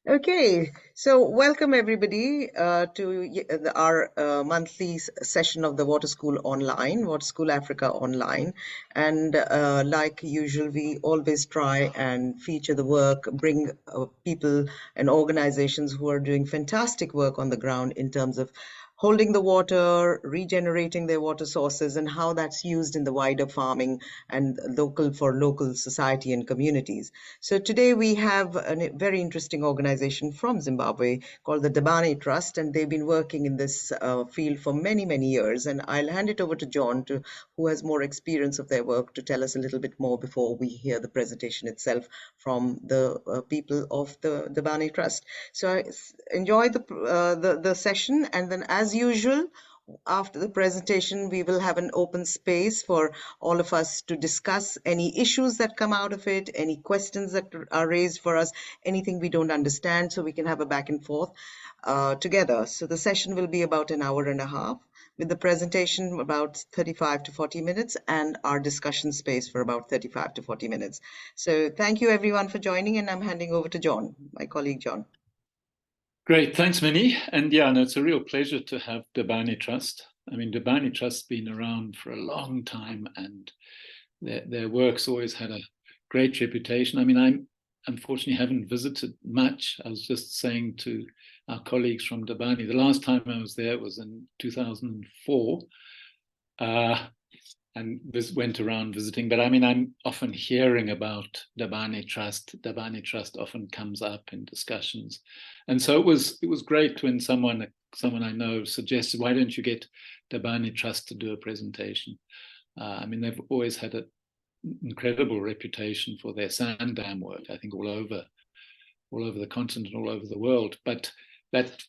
Okay, so welcome everybody to our monthly session of the Water School Online, Water School Africa Online. And like usual, we always try and feature the work, bring people and organizations who are doing fantastic work on the ground in terms of holding the water, regenerating their water sources, and how that's used in the wider farming and local society and communities. So today we have a very interesting organization from Zimbabwe called the Dabane Trust, and they've been working in this field for many, many years. And I'll hand it over to John, who has more experience of their work, to tell us a little bit more before we hear the presentation itself from the people of the Dabane Trust. So enjoy the session, and then as usual, after the presentation, we will have an open space for all of us to discuss any issues that come out of it, any questions that are raised for us, anything we don't understand, so we can have a back and forth together. So the session will be about an hour and a half, with the presentation about 35 to 40 minutes, and our discussion space for about 35 to 40 minutes. So thank you everyone for joining, and I'm handing over to John, my colleague John. Great, thanks Minnie. And yeah, no, it's a real pleasure to have Dabane Trust. I mean, Dabane Trust's been around for a long time, and their work's always had a great reputation. I mean, I unfortunately haven't visited much. I was just saying to our colleagues from Dabane, the last time I was there was in 2004, and went around visiting. But I mean, I'm often hearing about Dabane Trust. Dabane Trust often comes up in discussions. And so it was great when someone I know suggested, why don't you get Dabane Trust to do a presentation? I mean, they've always had an incredible reputation for their sand dam work, I think all over the continent, all over the world. But that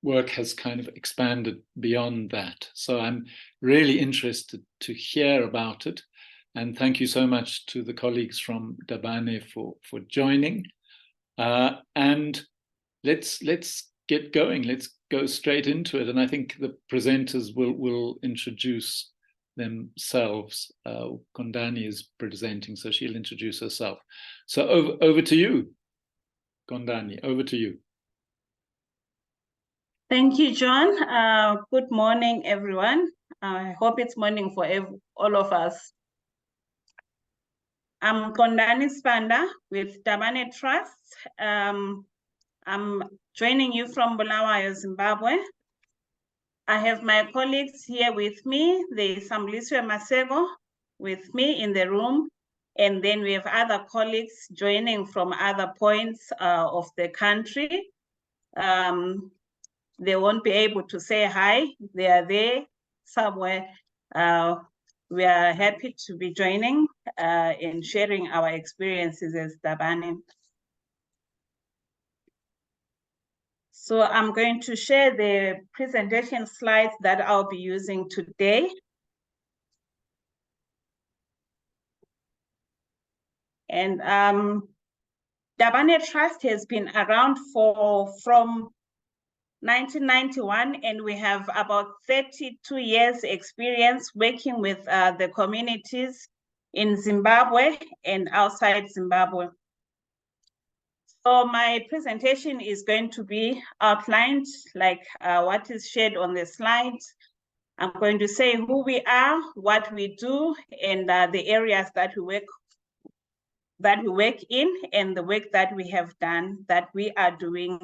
work has kind of expanded beyond that. So I'm really interested to hear about it. And thank you so much to the colleagues from Dabane for joining. And let's get going. Let's go straight into it. And I think the presenters will introduce themselves. Gondani is presenting, so she'll introduce herself. So over to you, Gondani, over to you. Thank you, John. Good morning, everyone. I hope it's morning for all of us. I'm Gondani Spanda with Dabane Trust. I'm joining you from Bulawayo, Zimbabwe. I have my colleagues here with me. There is Samliswe Masego with me in the room. And then we have other colleagues joining from other points of the country. They won't be able to say hi. They are there somewhere. We are happy to be joining in sharing our experiences as Dabane. So I'm going to share the presentation slides that I'll be using today. And Dabane Trust has been around from 1991, and we have about 32 years experience working with the communities in Zimbabwe and outside Zimbabwe. So my presentation is going to be outlined like what is shared on the slide. I'm going to say who we are, what we do, and the areas that we work in, and the work that we have done, that we are doing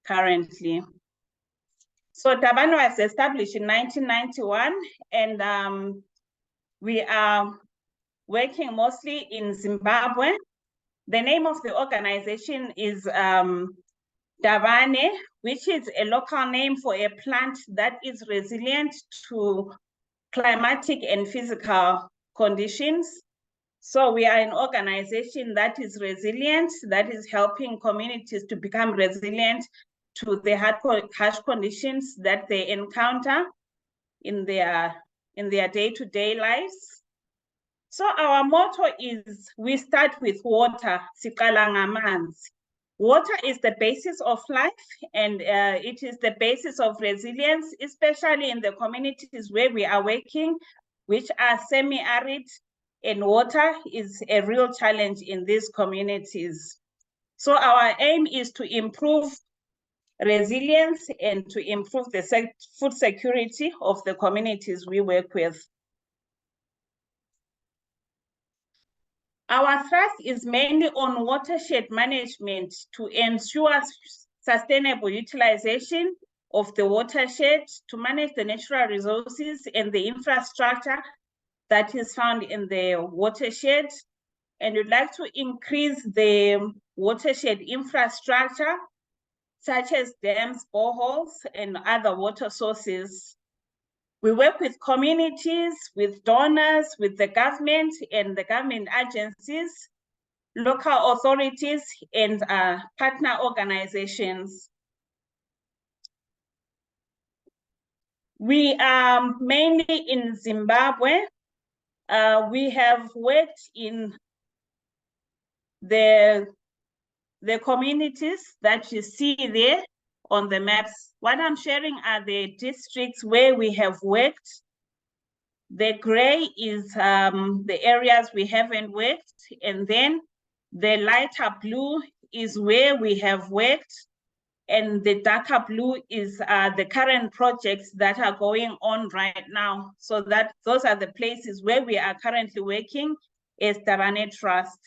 currently. So Dabane was established in 1991, and we are working mostly in Zimbabwe. The name of the organization is Dabane, which is a local name for a plant that is resilient to climatic and physical conditions. So we are an organization that is resilient, that is helping communities to become resilient to the harsh conditions that they encounter in their day-to-day lives. So our motto is, we start with water, siqala ngamanzi. Water is the basis of life, and it is the basis of resilience, especially in the communities where we are working, which are semi-arid, and water is a real challenge in these communities. So our aim is to improve resilience and to improve the food security of the communities we work with. Our thrust is mainly on watershed management to ensure sustainable utilization of the watershed, to manage the natural resources and the infrastructure that is found in the watershed. And we'd like to increase the watershed infrastructure, such as dams, boreholes, and other water sources. We work with communities, with donors, with the government and the government agencies, local authorities, and partner organizations. We are mainly in Zimbabwe. We have worked in the communities that you see there on the maps. What I'm sharing are the districts where we have worked. The gray is the areas we haven't worked, and then the lighter blue is where we have worked, and the darker blue is the current projects that are going on right now. So that those are the places where we are currently working as Dabane Trust.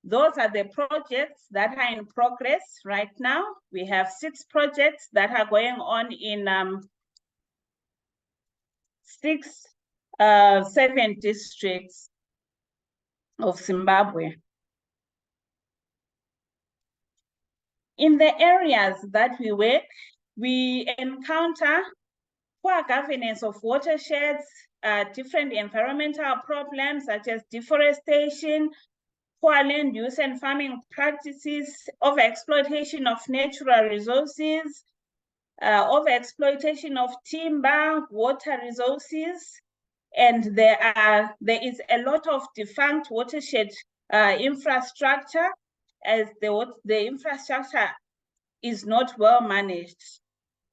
Those are the projects that are in progress right now. We have 6 projects that are going on in 7 districts of Zimbabwe. In the areas that we work, we encounter poor governance of watersheds, different environmental problems such as deforestation, poor land use and farming practices, overexploitation of natural resources, overexploitation of timber, water resources, and there is a lot of defunct watershed infrastructure, as the infrastructure is not well managed.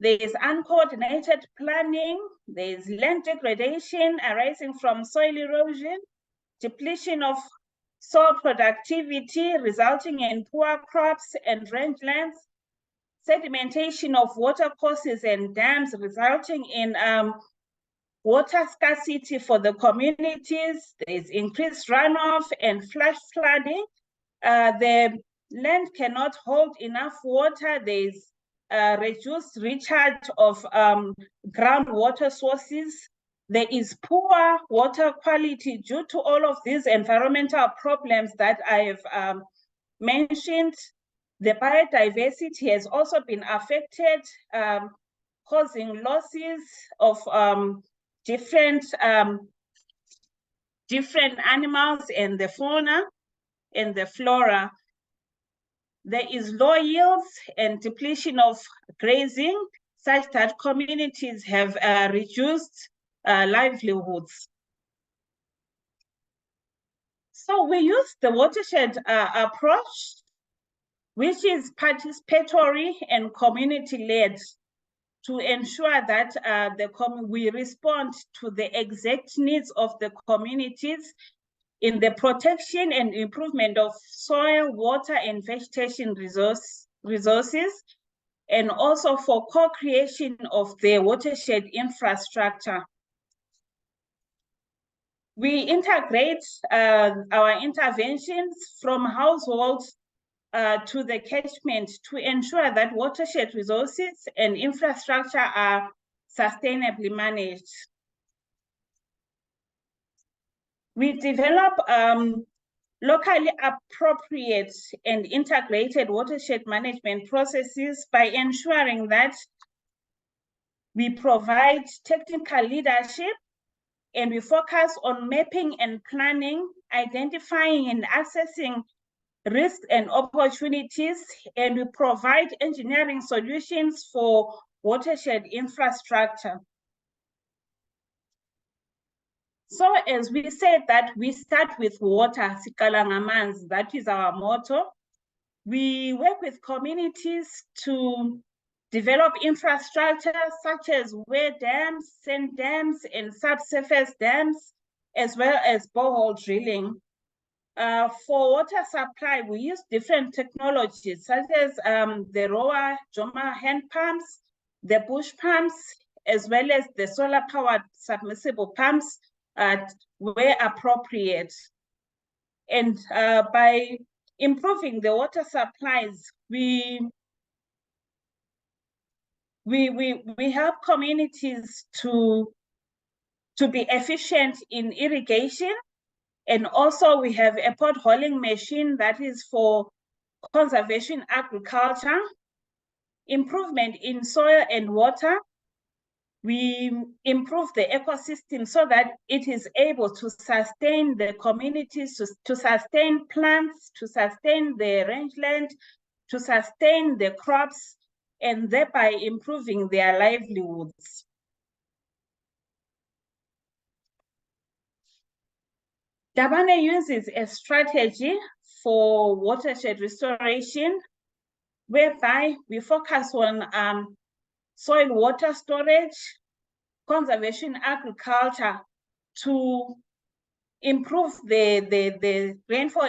There is uncoordinated planning, there is land degradation arising from soil erosion, depletion of soil productivity resulting in poor crops and rangelands, sedimentation of water courses and dams resulting in water scarcity for the communities. There is increased runoff and flash flooding. The land cannot hold enough water. There is reduced recharge of groundwater sources. There is poor water quality due to all of these environmental problems that I have mentioned. The biodiversity has also been affected, causing losses of different animals and the fauna and the flora. There is low yields and depletion of grazing, such that communities have reduced livelihoods. So we use the watershed approach, which is participatory and community-led, to ensure that we respond to the exact needs of the communities in the protection and improvement of soil, water, and vegetation resources, and also for co-creation of the watershed infrastructure. We integrate our interventions from households to the catchment to ensure that watershed resources and infrastructure are sustainably managed. We develop locally appropriate and integrated watershed management processes by ensuring that we provide technical leadership and we focus on mapping and planning, identifying and assessing risks and opportunities, and we provide engineering solutions for watershed infrastructure. So as we said that we start with water, that is our motto. We work with communities to develop infrastructure such as weir dams, sand dams, and subsurface dams, as well as borehole drilling. For water supply, we use different technologies such as the Roa Joma hand pumps, the bush pumps, as well as the solar-powered submersible pumps where appropriate. And by improving the water supplies, we help communities to be efficient in irrigation. And also we have a potholing machine that is for conservation agriculture, improvement in soil and water. We improve the ecosystem so that it is able to sustain the communities, to sustain plants, to sustain the rangeland, to sustain the crops, and thereby improving their livelihoods. Dabane uses a strategy for watershed restoration, whereby we focus on soil water storage, conservation agriculture to improve the rainfall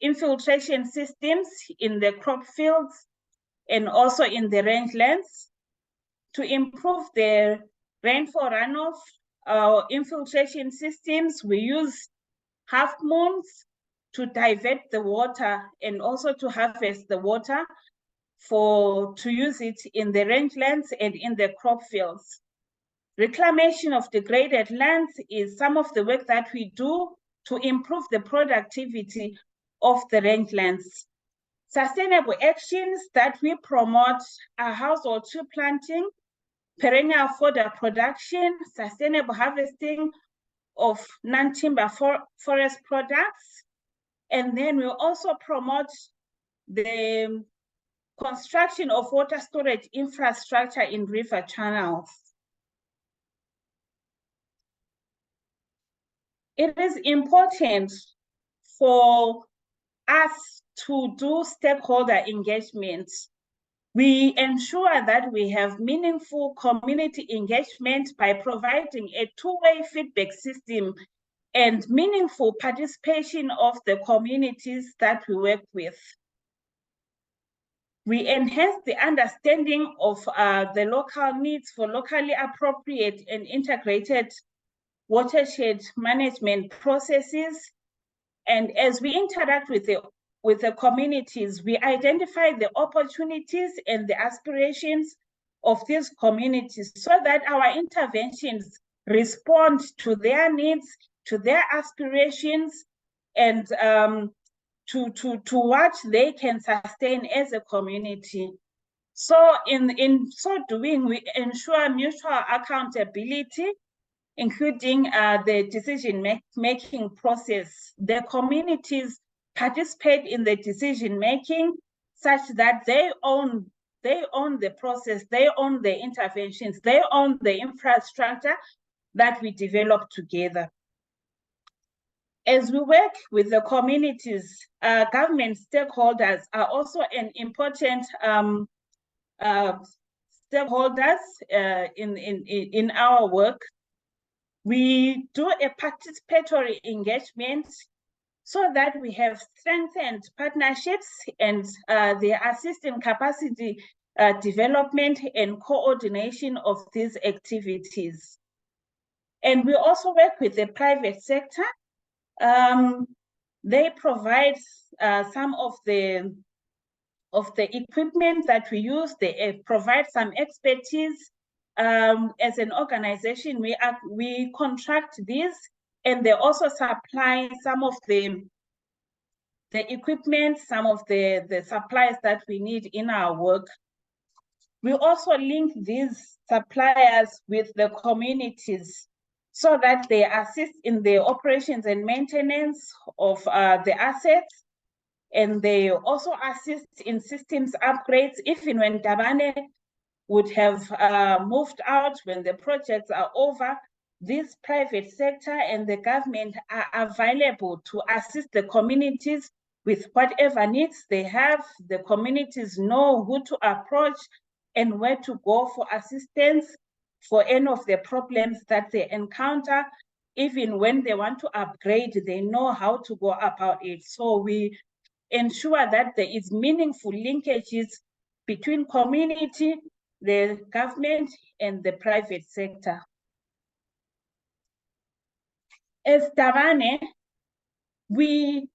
infiltration systems in the crop fields and also in the rangelands, to improve the rainfall runoff infiltration systems. We use half moons to divert the water and also to harvest the water to use it in the rangelands and in the crop fields. Reclamation of degraded lands is some of the work that we do to improve the productivity of the rangelands. Sustainable actions that we promote are household tree planting, perennial fodder production, sustainable harvesting of non-timber forest products. And then we also promote the construction of water storage infrastructure in river channels. It is important for us to do stakeholder engagement. We ensure that we have meaningful community engagement by providing a two-way feedback system and meaningful participation of the communities that we work with. We enhance the understanding of the local needs for locally appropriate and integrated watershed management processes. And as we interact with the communities, we identify the opportunities and the aspirations of these communities so that our interventions respond to their needs, to their aspirations, and to what they can sustain as a community. So in so doing, we ensure mutual accountability, including the decision-making process. The communities participate in the decision-making such that they own the process, they own the interventions, they own the infrastructure that we develop together. As we work with the communities, government stakeholders are also an important stakeholders in our work. We do a participatory engagement so that we have strengthened partnerships and they assist in capacity development and coordination of these activities. And we also work with the private sector. They provide some of the equipment that we use. They provide some expertise. As an organization, we contract this, and they also supply some of the equipment, some of the supplies that we need in our work. We also link these suppliers with the communities so that they assist in the operations and maintenance of the assets, and they also assist in systems upgrades, even when Dabane would have moved out, when the projects are over. This private sector and the government are available to assist the communities with whatever needs they have. The communities know who to approach and where to go for assistance for any of the problems that they encounter. even when they want to upgrade, they know how to go about it. So we ensure that there is meaningful linkages between community, the government, and the private sector. As Dabane, we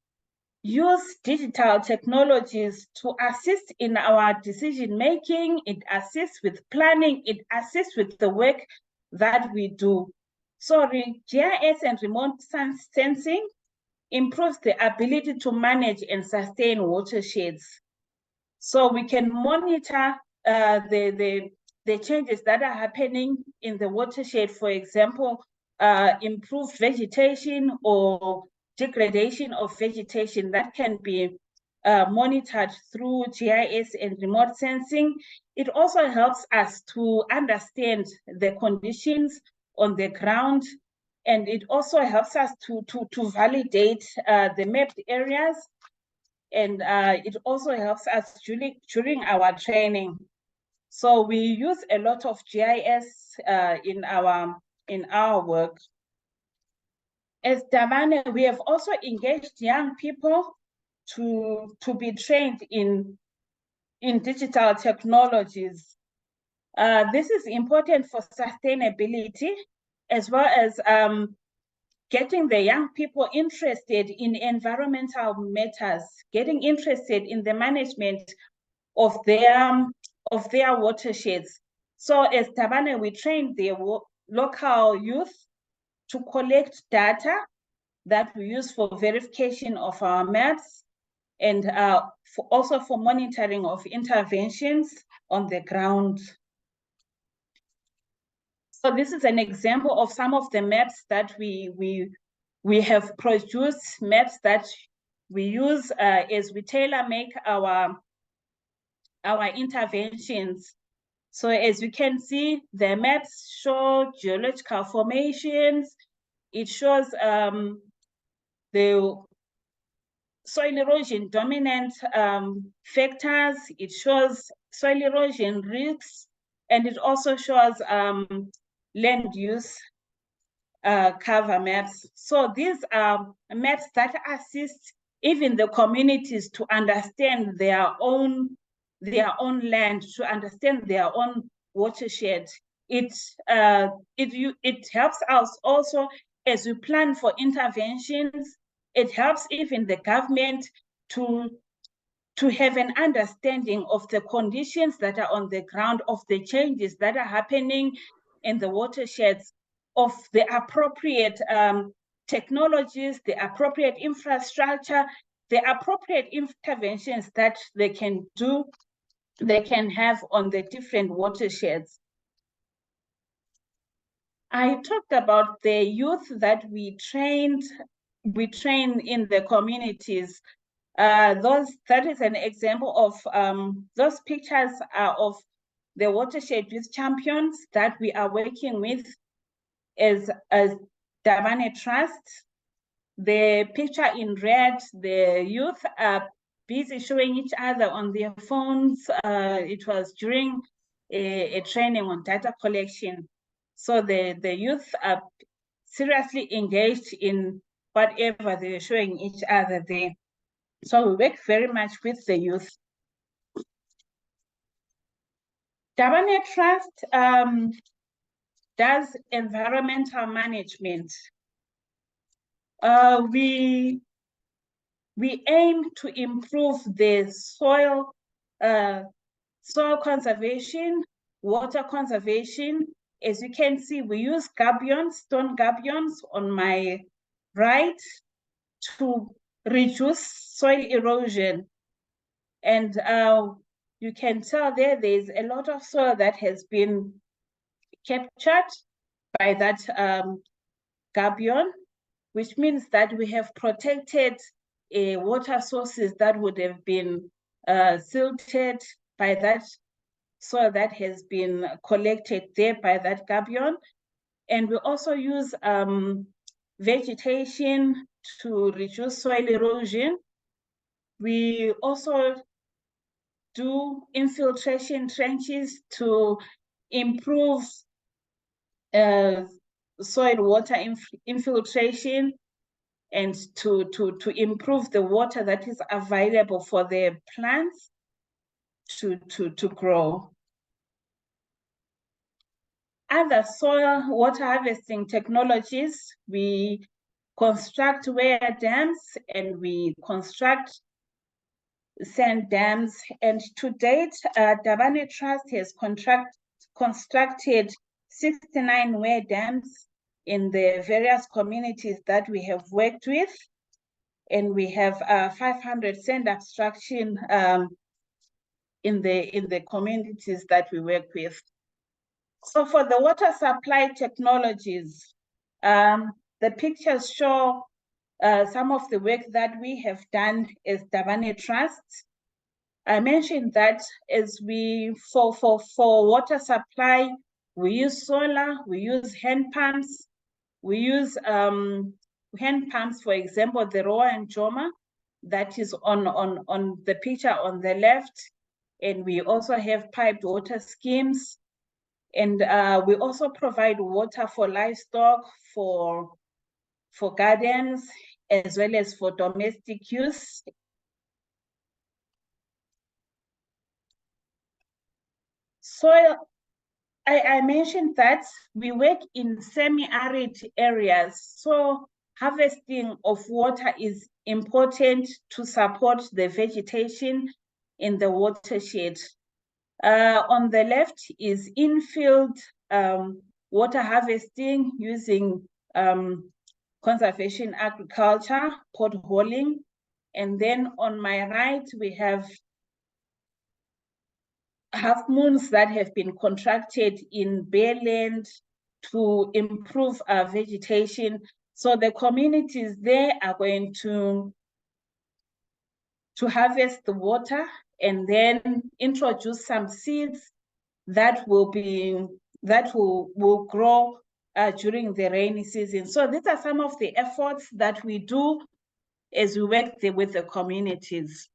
use digital technologies to assist in our decision-making. It assists with planning. It assists with the work that we do. So GIS and remote sensing improves the ability to manage and sustain watersheds. So we can monitor the changes that are happening in the watershed, for example, improved vegetation or degradation of vegetation that can be monitored through GIS and remote sensing. It also helps us to understand the conditions on the ground, and it also helps us to validate the mapped areas, and it also helps us during our training. So we use a lot of GIS in our work. As Dabane, we have also engaged young people to be trained in digital technologies. This is important for sustainability, as well as getting the young people interested in environmental matters, getting interested in the management of their watersheds. So as Dabane, we train the local youth to collect data that we use for verification of our maps, and also for monitoring of interventions on the ground. So this is an example of some of the maps that we have produced, maps that we use as we tailor-make our interventions. So as you can see, the maps show geological formations. It shows the soil erosion dominant factors. It shows soil erosion risks, and it also shows land use cover maps. So these are maps that assist even the communities to understand their own land, to understand their own watershed. It helps us also as we plan for interventions. It helps even the government to have an understanding of the conditions that are on the ground, of the changes that are happening in the watersheds, of the appropriate technologies, the appropriate infrastructure, the appropriate interventions that they can have on the different watersheds. I talked about the youth that we train in the communities. That is an example of those pictures are of the watershed youth champions that we are working with as Dabane Trust. The picture in red, the youth are busy showing each other on their phones. It was during a training on data collection. So the youth are seriously engaged in whatever they're showing each other there. So we work very much with the youth. Dabane Trust does environmental management. We aim to improve the soil conservation, water conservation. As you can see, we use gabions, stone gabions on my right to reduce soil erosion. And you can tell there's a lot of soil that has been captured by that gabion, which means that we have protected water sources that would have been silted by that soil that has been collected there by that gabion. And we also use vegetation to reduce soil erosion. We also do infiltration trenches to improve soil water infiltration, and to improve the water that is available for the plants to grow. Other soil water harvesting technologies, we construct weir dams and we construct sand dams. And to date, Dabane Trust has constructed 69 weir dams in the various communities that we have worked with. And we have 500 sand abstraction in the communities that we work with. So for the water supply technologies, the pictures show some of the work that we have done as Dabane Trust. I mentioned that as for water supply, we use solar, we use hand pumps, we use hand pumps, for example, the Roa and Joma, that is on the picture on the left. And we also have piped water schemes. And we also provide water for livestock, for gardens, as well as for domestic use. Soil, I mentioned that we work in semi-arid areas. So harvesting of water is important to support the vegetation in the watershed. On the left is in-field water harvesting using conservation agriculture, potholing. And then on my right, we have half moons that have been contracted in bare land to improve vegetation. So the communities there are going to harvest the water and then introduce some seeds that will grow during the rainy season. So these are some of the efforts that we do as we work with the communities.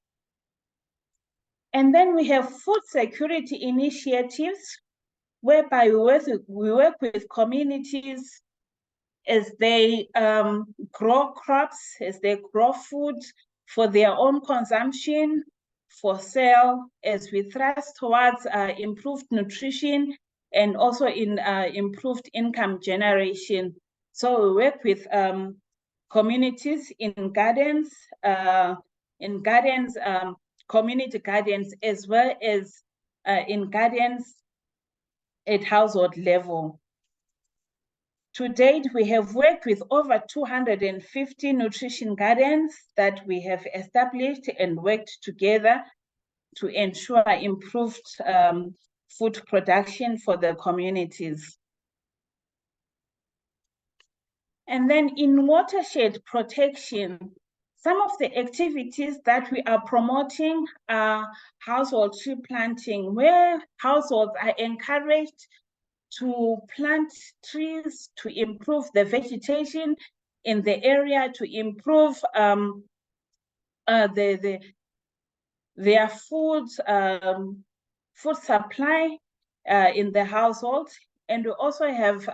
And then we have food security initiatives, whereby we work with communities as they grow crops, as they grow food for their own consumption, for sale, as we thrust towards improved nutrition and also in improved income generation. So we work with communities in gardens, community gardens, as well as in gardens at household level. To date, we have worked with over 250 nutrition gardens that we have established and worked together to ensure improved food production for the communities. And then in watershed protection, some of the activities that we are promoting are household tree planting, where households are encouraged to plant trees to improve the vegetation in the area, to improve their food supply in the household. And we also have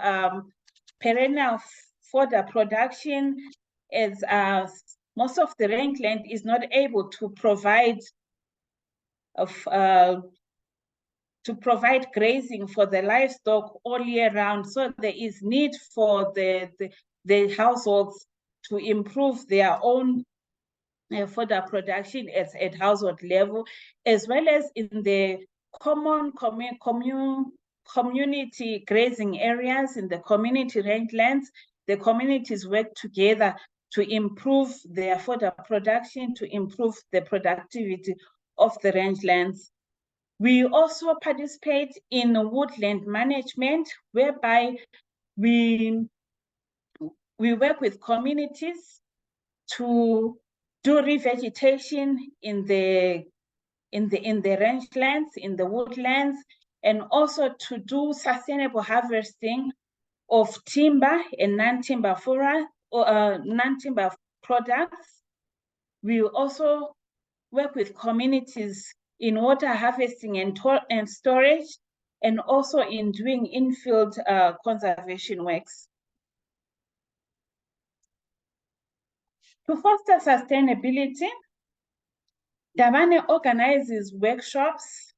perennial fodder production, as most of the rangeland is not able to provide grazing for the livestock all year round. So there is need for the households to improve their own fodder production at household level, as well as in the common community grazing areas, in the community rangelands. The communities work together to improve their fodder production, to improve the productivity of the rangelands. We also participate in woodland management, whereby we work with communities to do revegetation in the rangelands, in the woodlands, and also to do sustainable harvesting of timber and non-timber products. We also work with communities in water harvesting and storage, and also in doing in-field conservation works. To foster sustainability, Dabane organizes workshops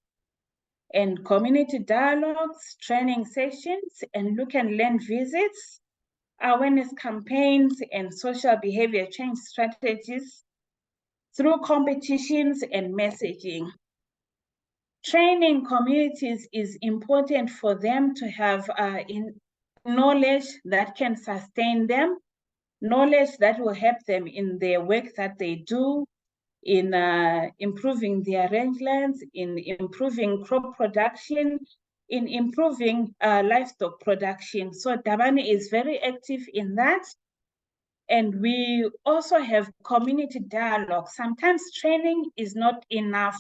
and community dialogues, training sessions, and look and learn visits, awareness campaigns, and social behavior change strategies through competitions and messaging. Training communities is important for them to have knowledge that can sustain them, knowledge that will help them in their work that they do, in improving their rangelands, in improving crop production, in improving livestock production. So Dabane is very active in that. And we also have community dialogue. Sometimes training is not enough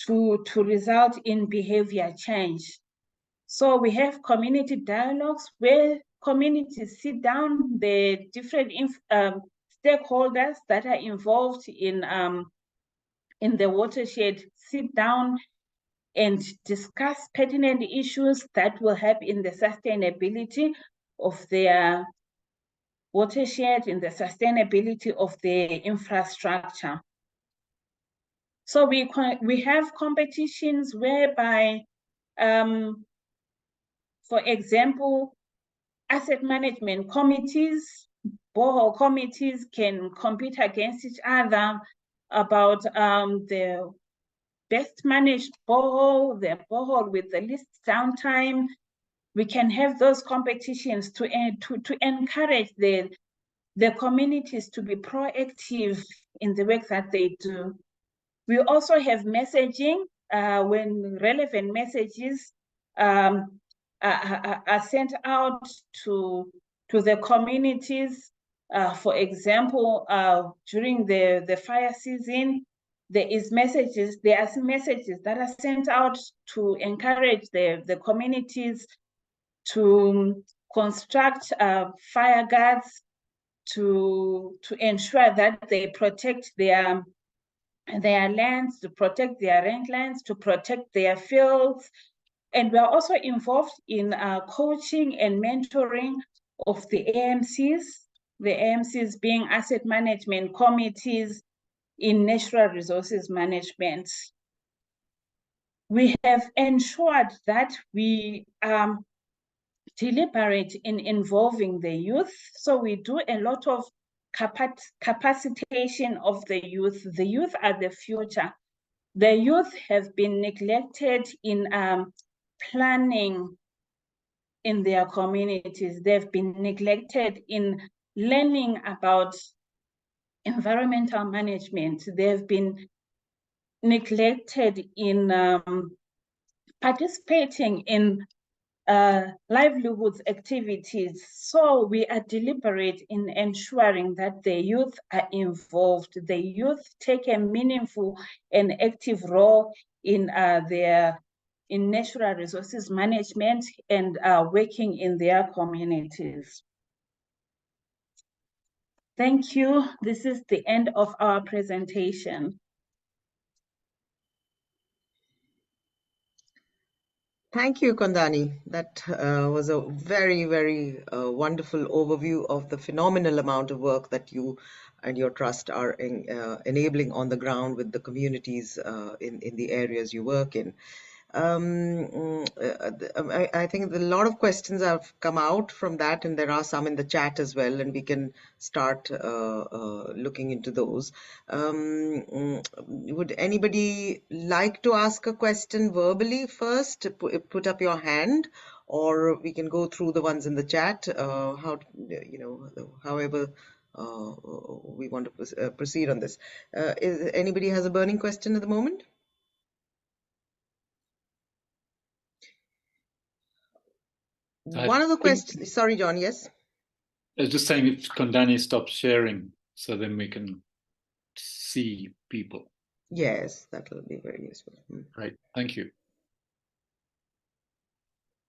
to result in behavior change. So we have community dialogues where communities sit down, the different stakeholders that are involved in the watershed sit down and discuss pertinent issues that will help in the sustainability of their watershed, in the sustainability of their infrastructure. So we have competitions whereby, for example, asset management committees, borehole committees can compete against each other about the best managed borehole, the borehole with the least downtime. We can have those competitions to encourage the communities to be proactive in the work that they do. We also have messaging when relevant messages are sent out to the communities. For example, during the fire season, there are messages that are sent out to encourage the communities to construct fire guards, to ensure that they protect their lands, to protect their rangelands, to protect their fields. And we are also involved in coaching and mentoring of the AMCs being asset management committees in natural resources management. We have ensured that we deliberate in involving the youth. So we do a lot of capacitation of the youth. The youth are the future. The youth have been neglected in planning in their communities. They've been neglected in learning about environmental management. They've been neglected in participating in livelihoods activities. So we are deliberate in ensuring that the youth are involved. The youth take a meaningful and active role in natural resources management and working in their communities. Thank you. This is the end of our presentation. Thank you, Kondani. That was a very, very wonderful overview of the phenomenal amount of work that you and your trust are enabling on the ground with the communities in the areas you work in. I think a lot of questions have come out from that, and there are some in the chat as well, and we can start looking into those. Would anybody like to ask a question verbally first? Put up your hand, or we can go through the ones in the chat. However we want to proceed on this. Anybody has a burning question at the moment? One of the questions, sorry, John, yes? I was just saying if Kondani stops sharing, so then we can see people. Yes, that will be very useful. Right, thank you.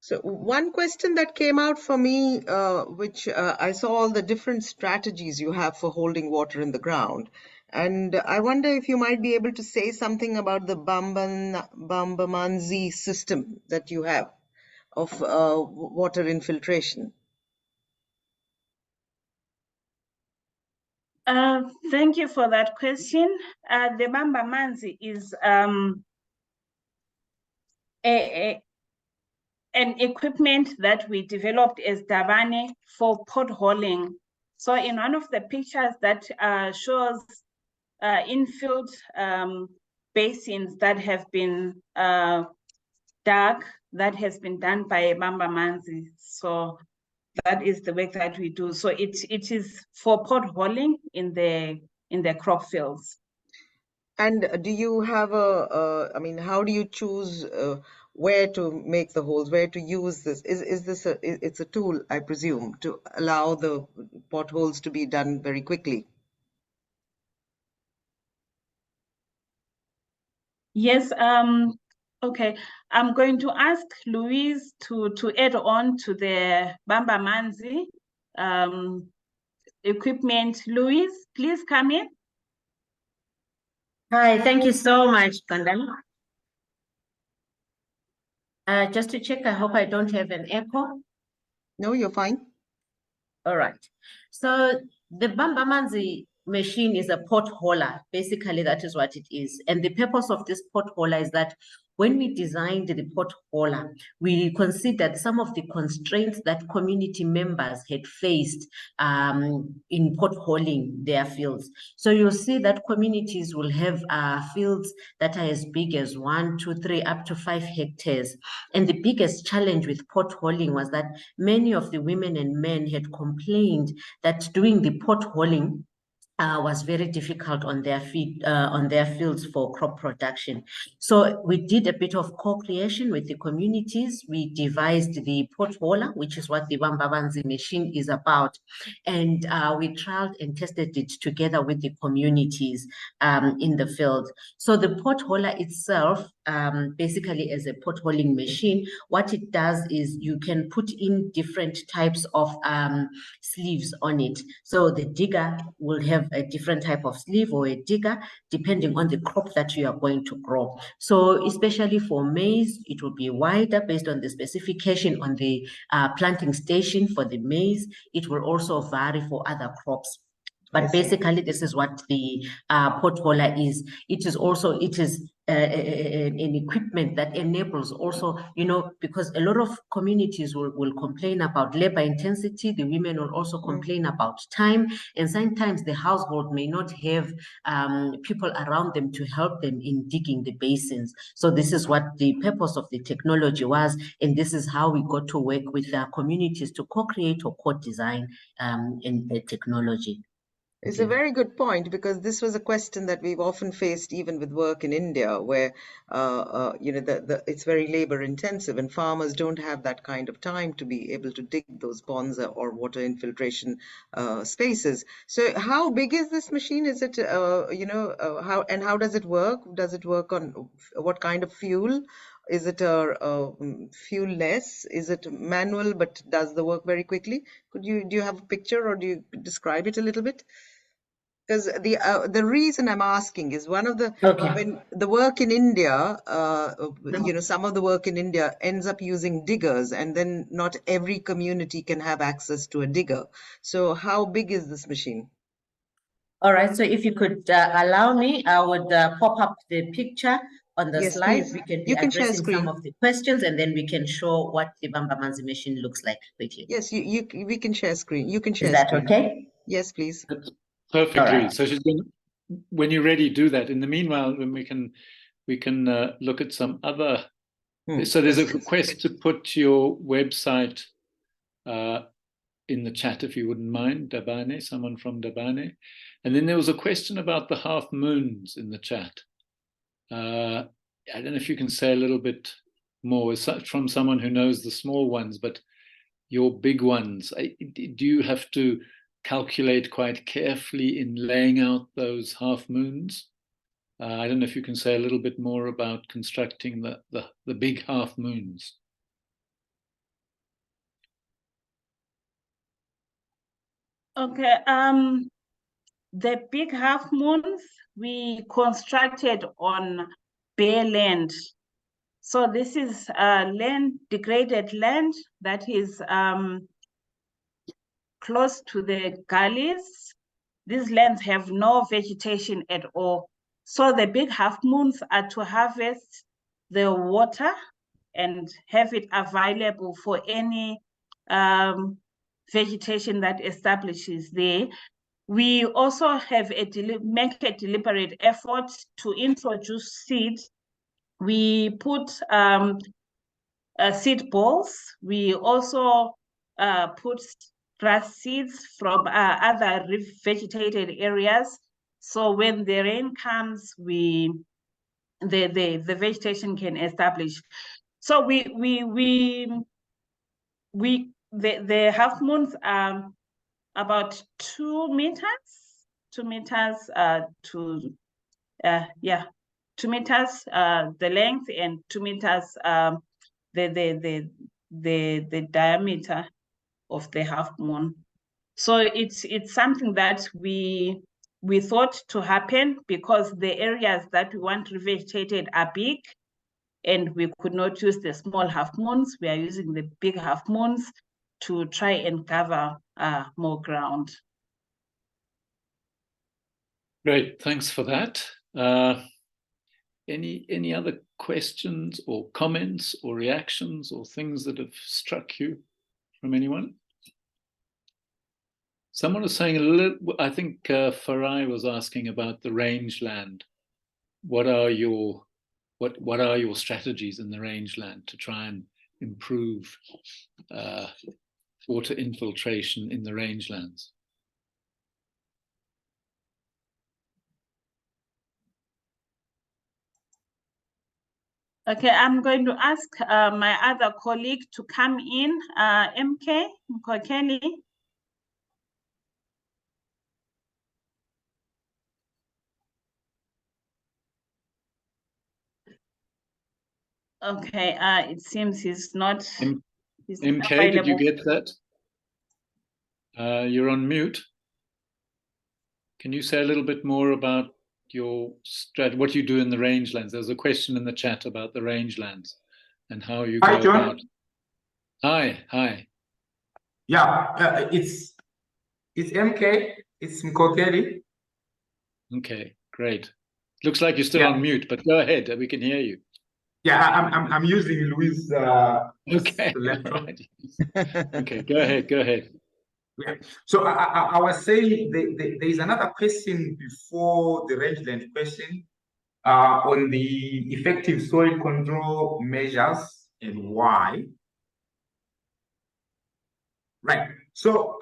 So one question that came out for me, which I saw all the different strategies you have for holding water in the ground. And I wonder if you might be able to say something about the Bambamanzi system that you have of water infiltration. Thank you for that question. The Bamba Manzi is an equipment that we developed as Dabane for potholing. So in one of the pictures that shows infield basins that have been dug, that has been done by Bamba Manzi. So that is the work that we do. So it is for potholing in the crop fields. And do you have I mean, how do you choose where to make the holes, where to use this? Is this it's a tool, I presume, to allow the potholes to be done very quickly? Yes, okay. I'm going to ask Louise to add on to the Bamba Manzi equipment. Louise, please come in. Hi, thank you so much, Kandani. Just to check, I hope I don't have an echo. No, you're fine. All right. So the Bamba Manzi machine is a potholer. Basically, that is what it is. And the purpose of this potholer is that when we designed the potholer, we considered some of the constraints that community members had faced in potholing their fields. So you'll see that communities will have fields that are as big as 1, 2, 3, up to 5 hectares. And the biggest challenge with potholing was that many of the women and men had complained that doing the potholing was very difficult on their fields for crop production. So we did a bit of co-creation with the communities. We devised the potholer, which is what the Bamba Manzi machine is about. And we trialed and tested it together with the communities in the field. So the potholer itself, basically as a potholing machine, what it does is you can put in different types of sleeves on it. So the digger will have a different type of sleeve or a digger, depending on the crop that you are going to grow. So especially for maize, it will be wider based on the specification on the planting station for the maize. It will also vary for other crops. But basically, this is what the potholer is. It is an equipment that enables also, because a lot of communities will complain about labor intensity. The women will also complain about time. And sometimes the household may not have people around them to help them in digging the basins. So this is what the purpose of the technology was. And this is how we got to work with our communities to co-create or co-design in the technology. It's a very good point, because this was a question that we've often faced even with work in India, where it's very labor intensive and farmers don't have that kind of time to be able to dig those ponds or water infiltration spaces. So how big is this machine? Is it how does it work? Does it work on what kind of fuel? Is it fuel-less? Is it manual but does the work very quickly? Do you have a picture, or do you describe it a little bit? Because the reason I'm asking is when the work in India, some of the work in India ends up using diggers, and then not every community can have access to a digger. So how big is this machine? All right, so if you could allow me, I would pop up the picture on the slide. Please. We can be You can share addressing screen. some of the questions, and then we can show what the Bamba Manzi machine looks like with you. Yes, we can share screen. You can share Is that screen. okay? Yes, please. That's perfectly. Right. So she's going. When you're ready, do that. In the meanwhile, when we can look at some other. So there's a request to put your website in the chat, if you wouldn't mind, Dabane, someone from Dabane. And then there was a question about the half moons in the chat. I don't know if you can say a little bit more. It's from someone who knows the small ones, but your big ones, do you have to calculate quite carefully in laying out those half moons? I don't know if you can say a little bit more about constructing the big half moons. Okay, the big half moons we constructed on bare land. So this is degraded land that is close to the gullies. these lands have no vegetation at all. So the big half moons are to harvest the water and have it available for any vegetation that establishes there. We also have make a deliberate effort to introduce seed. We put seed balls. We also put grass seeds from other vegetated areas. So when the rain comes, the vegetation can establish. So the half moons are about 2 meters, 2 meters to 2 meters the length and 2 meters the diameter of the half moon. So it's something that we thought to happen because the areas that we want revegetated are big, and we could not use the small half moons. We are using the big half moons to try and cover more ground. Great, thanks for that. Any other questions or comments or reactions or things that have struck you from anyone? Someone was saying a little, I think Farai was asking about the rangeland. What are your strategies in the rangeland to try and improve water infiltration in the rangelands? Okay, I'm going to ask my other colleague to come in, MK Mkokeli. Okay, it seems he's not. MK, available. did you get that? You're on mute. Can you say a little bit more about your strategy, what you do in the rangelands? There's a question in the chat about the rangelands and how you go about. Hi. Yeah, it's MK. It's Mkokeli. Okay, great. Looks like you're still on mute, but go ahead. We can hear you. Yeah, I'm using Louis' okay. laptop. Right. Okay, go ahead. Yeah. So I was saying there is another question before the rangeland question on the effective soil control measures and why. Right. So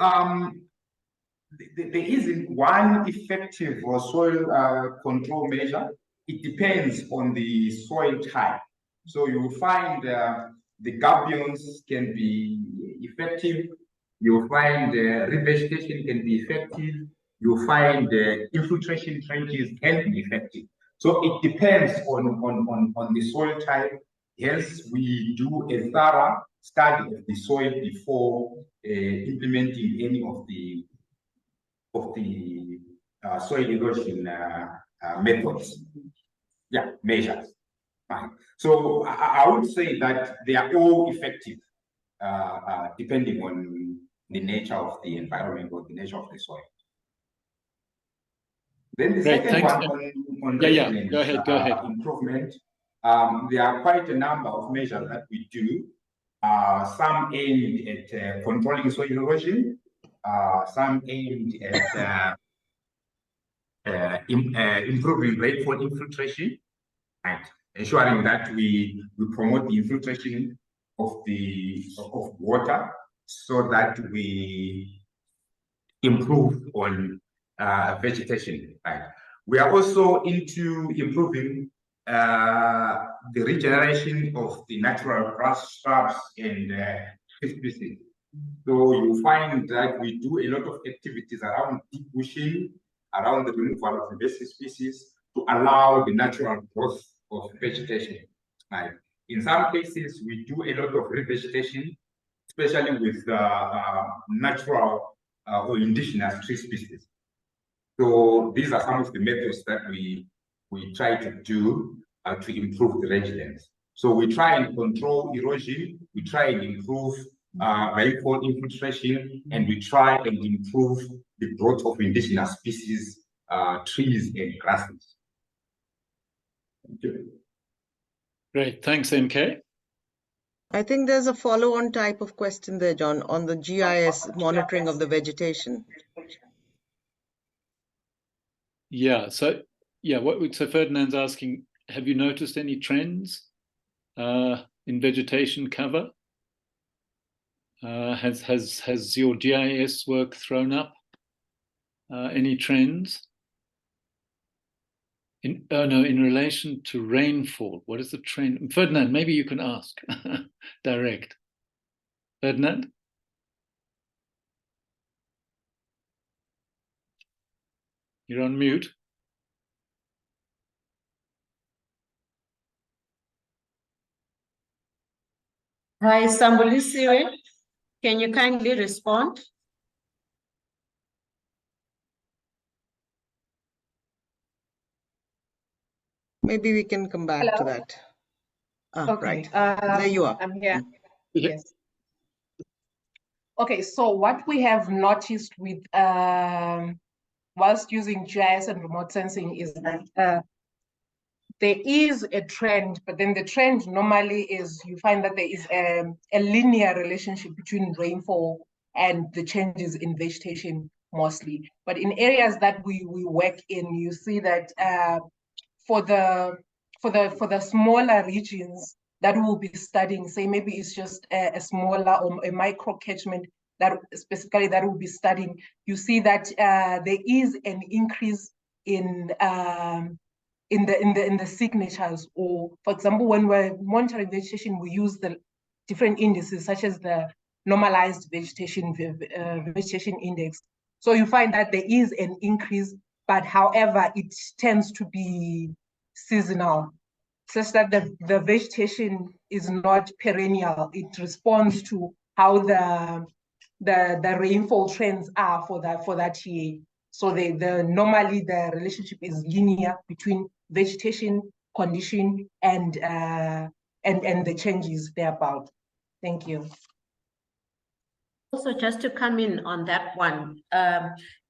there isn't one effective soil control measure. It depends on the soil type. So you will find the gabions can be effective. You'll find revegetation can be effective. You'll find infiltration trenches can be effective. So it depends on the soil type. Hence, we do a thorough study of the soil before implementing any of the soil erosion methods. Yeah, measures. So I would say that they are all effective, depending on the nature of the environment or the nature of the soil. Then the second one on go ahead. Improvement, there are quite a number of measures that we do. Some aimed at controlling soil erosion, some aimed at improving rainfall infiltration, and ensuring that we promote the infiltration of water so that we improve on vegetation. Right. We are also into improving the regeneration of the natural grass, shrubs, and tree species. So you find that we do a lot of activities around deep bushing, around the removal of invasive species to allow the natural growth of vegetation. Right. In some cases, we do a lot of revegetation, especially with natural or indigenous tree species. So these are some of the methods that we try to do to improve the rangelands. So we try and control erosion, we try and improve rainfall infiltration, and we try and improve the growth of indigenous species, trees and grasses. Thank you. Great, thanks, MK. I think there's a follow-on type of question there, John, on the GIS monitoring of the vegetation. Yeah, so Ferdinand's asking, have you noticed any trends in vegetation cover? Has your GIS work thrown up any trends? In relation to rainfall, what is the trend? Ferdinand, maybe you can ask direct. Ferdinand? You're on mute. Hi, Sambulisiwe. Can you kindly respond? Maybe we can come back to that. Okay, Right. There you are. I'm here. Yeah. Yes. Okay, so what we have noticed with whilst using GIS and remote sensing is that there is a trend, but then the trend normally is you find that there is a linear relationship between rainfall and the changes in vegetation mostly. But in areas that we work in, you see that for the smaller regions that we'll be studying, say maybe it's just a smaller or a micro catchment that specifically that we'll be studying, you see that there is an increase in the signatures, or for example, when we're monitoring vegetation, we use the different indices such as the normalized vegetation index. So you find that there is an increase, but however, it tends to be seasonal, such that the vegetation is not perennial. It responds to how the rainfall trends are for that year. So normally the relationship is linear between vegetation condition and the changes thereabout. Thank you. Also, just to come in on that one,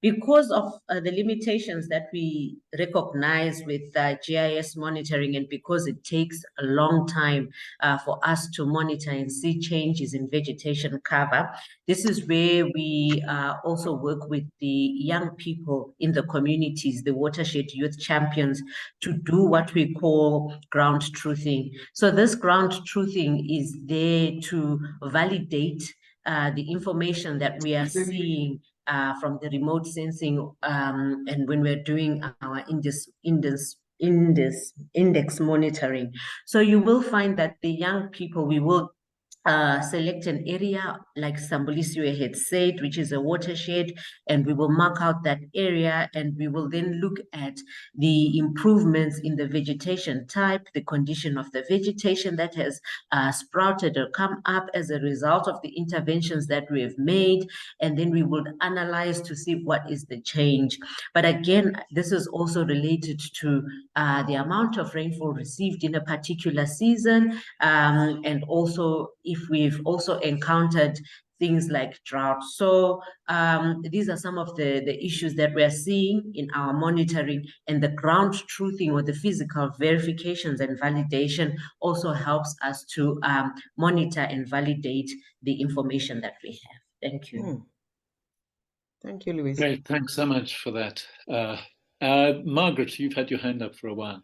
because of the limitations that we recognize with GIS monitoring, and because it takes a long time for us to monitor and see changes in vegetation cover, this is where we also work with the young people in the communities, the watershed youth champions, to do what we call ground truthing. So this ground truthing is there to validate the information that we are seeing from the remote sensing, and when we're doing our index monitoring. So you will find that the young people, we will select an area like Sambulisiwe had said, which is a watershed, and we will mark out that area, and we will then look at the improvements in the vegetation type, the condition of the vegetation that has sprouted or come up as a result of the interventions that we have made, and then we will analyze to see what is the change. But again, this is also related to the amount of rainfall received in a particular season, and also if we've also encountered things like drought. So these are some of the issues that we're seeing in our monitoring, and the ground truthing or the physical verifications and validation also helps us to monitor and validate the information that we have. Thank you. Thank you, Louise. Great, thanks so much for that. Margaret, you've had your hand up for a while.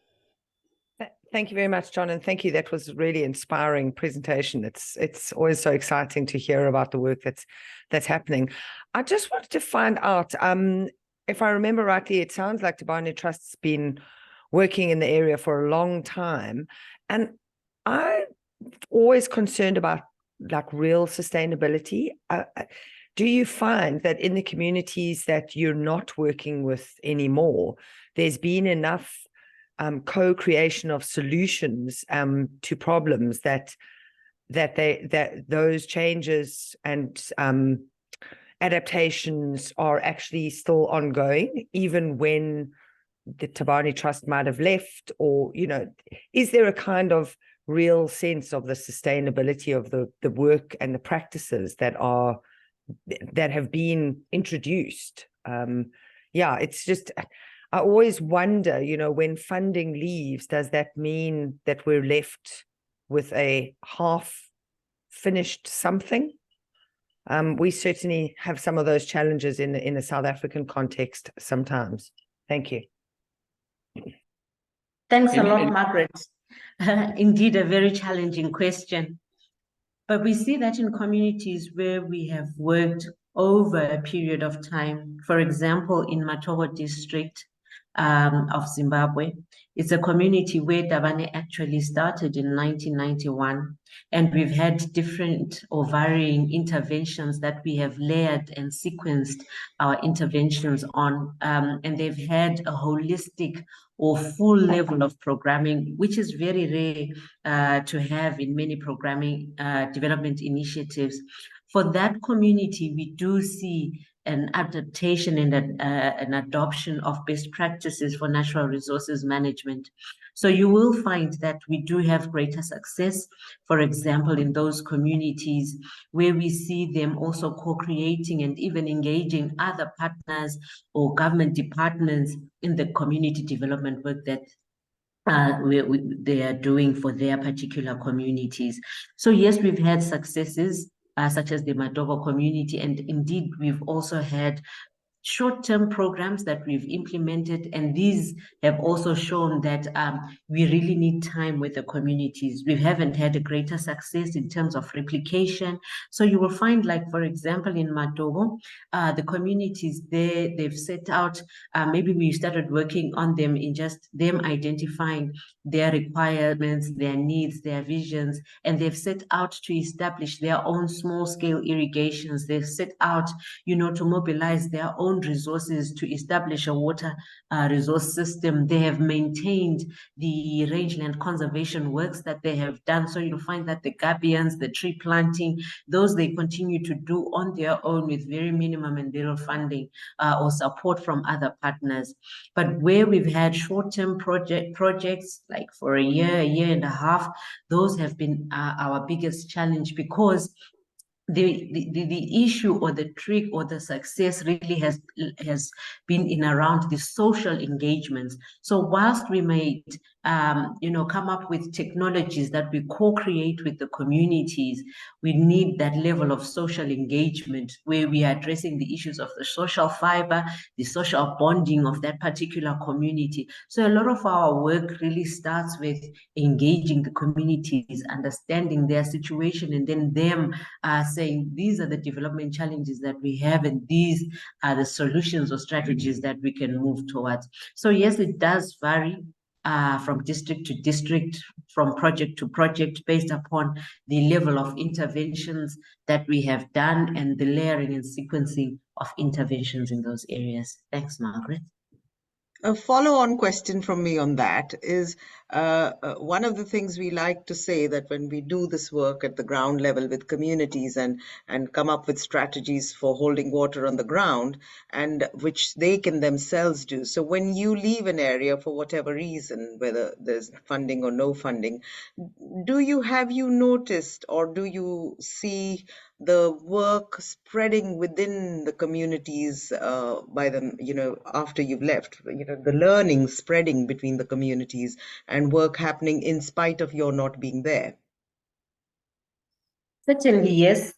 Thank you very much, John, and thank you. That was a really inspiring presentation. It's always so exciting to hear about the work that's happening. I just wanted to find out, if I remember rightly, it sounds like Dabane Trust's been working in the area for a long time, and I'm always concerned about like real sustainability. Do you find that in the communities that you're not working with anymore, there's been enough co-creation of solutions to problems that those changes and adaptations are actually still ongoing, even when the Dabane Trust might have left? Or, you know, is there a kind of real sense of the sustainability of the work and the practices that have been introduced Yeah, it's just, I always wonder, you know, when funding leaves, does that mean that we're left with a half-finished something? We certainly have some of those challenges in a South African context sometimes. Thank you. Thanks a lot, Margaret. Indeed, a very challenging question. But we see that in communities where we have worked over a period of time, for example, in Matobo district of Zimbabwe, it's a community where Dabane actually started in 1991. And we've had different or varying interventions that we have layered and sequenced our interventions on. And they've had a holistic or full level of programming, which is very rare to have in many programming development initiatives. For that community, we do see an adaptation and an adoption of best practices for natural resources management. So you will find that we do have greater success, for example, in those communities where we see them also co-creating and even engaging other partners or government departments in the community development work that they are doing for their particular communities. So yes, we've had successes such as the Matobo community, and indeed we've also had short-term programs that we've implemented, and these have also shown that we really need time with the communities. We haven't had a greater success in terms of replication. So you will find, like, for example, in Matobo, the communities there, they've set out, maybe we started working on them in just them identifying their requirements, their needs, their visions, and they've set out to establish their own small-scale irrigations. They've set out, you know, to mobilize their own resources to establish a water resource system. They have maintained the rangeland conservation works that they have done. So you'll find that the gabions, the tree planting, those they continue to do on their own with very minimum and little funding or support from other partners. But where we've had short-term projects, like for a year and a half, those have been our biggest challenge, because the issue or the trick or the success really has been in around the social engagements. So whilst we might you know, come up with technologies that we co-create with the communities, we need that level of social engagement where we are addressing the issues of the social fiber, the social bonding of that particular community. So a lot of our work really starts with engaging the communities, understanding their situation, and then them saying these are the development challenges that we have, and these are the solutions or strategies that we can move towards. So yes, it does vary from district to district, from project to project, based upon the level of interventions that we have done and the layering and sequencing of interventions in those areas. Thanks, Margaret. A follow-on question from me on that is, one of the things we like to say that when we do this work at the ground level with communities and come up with strategies for holding water on the ground, and which they can themselves do. So when you leave an area for whatever reason, whether there's funding or no funding, have you noticed, or do you see the work spreading within the communities by them, you know, after you've left, you know, the learning spreading between the communities and work happening in spite of your not being there? Certainly, yes.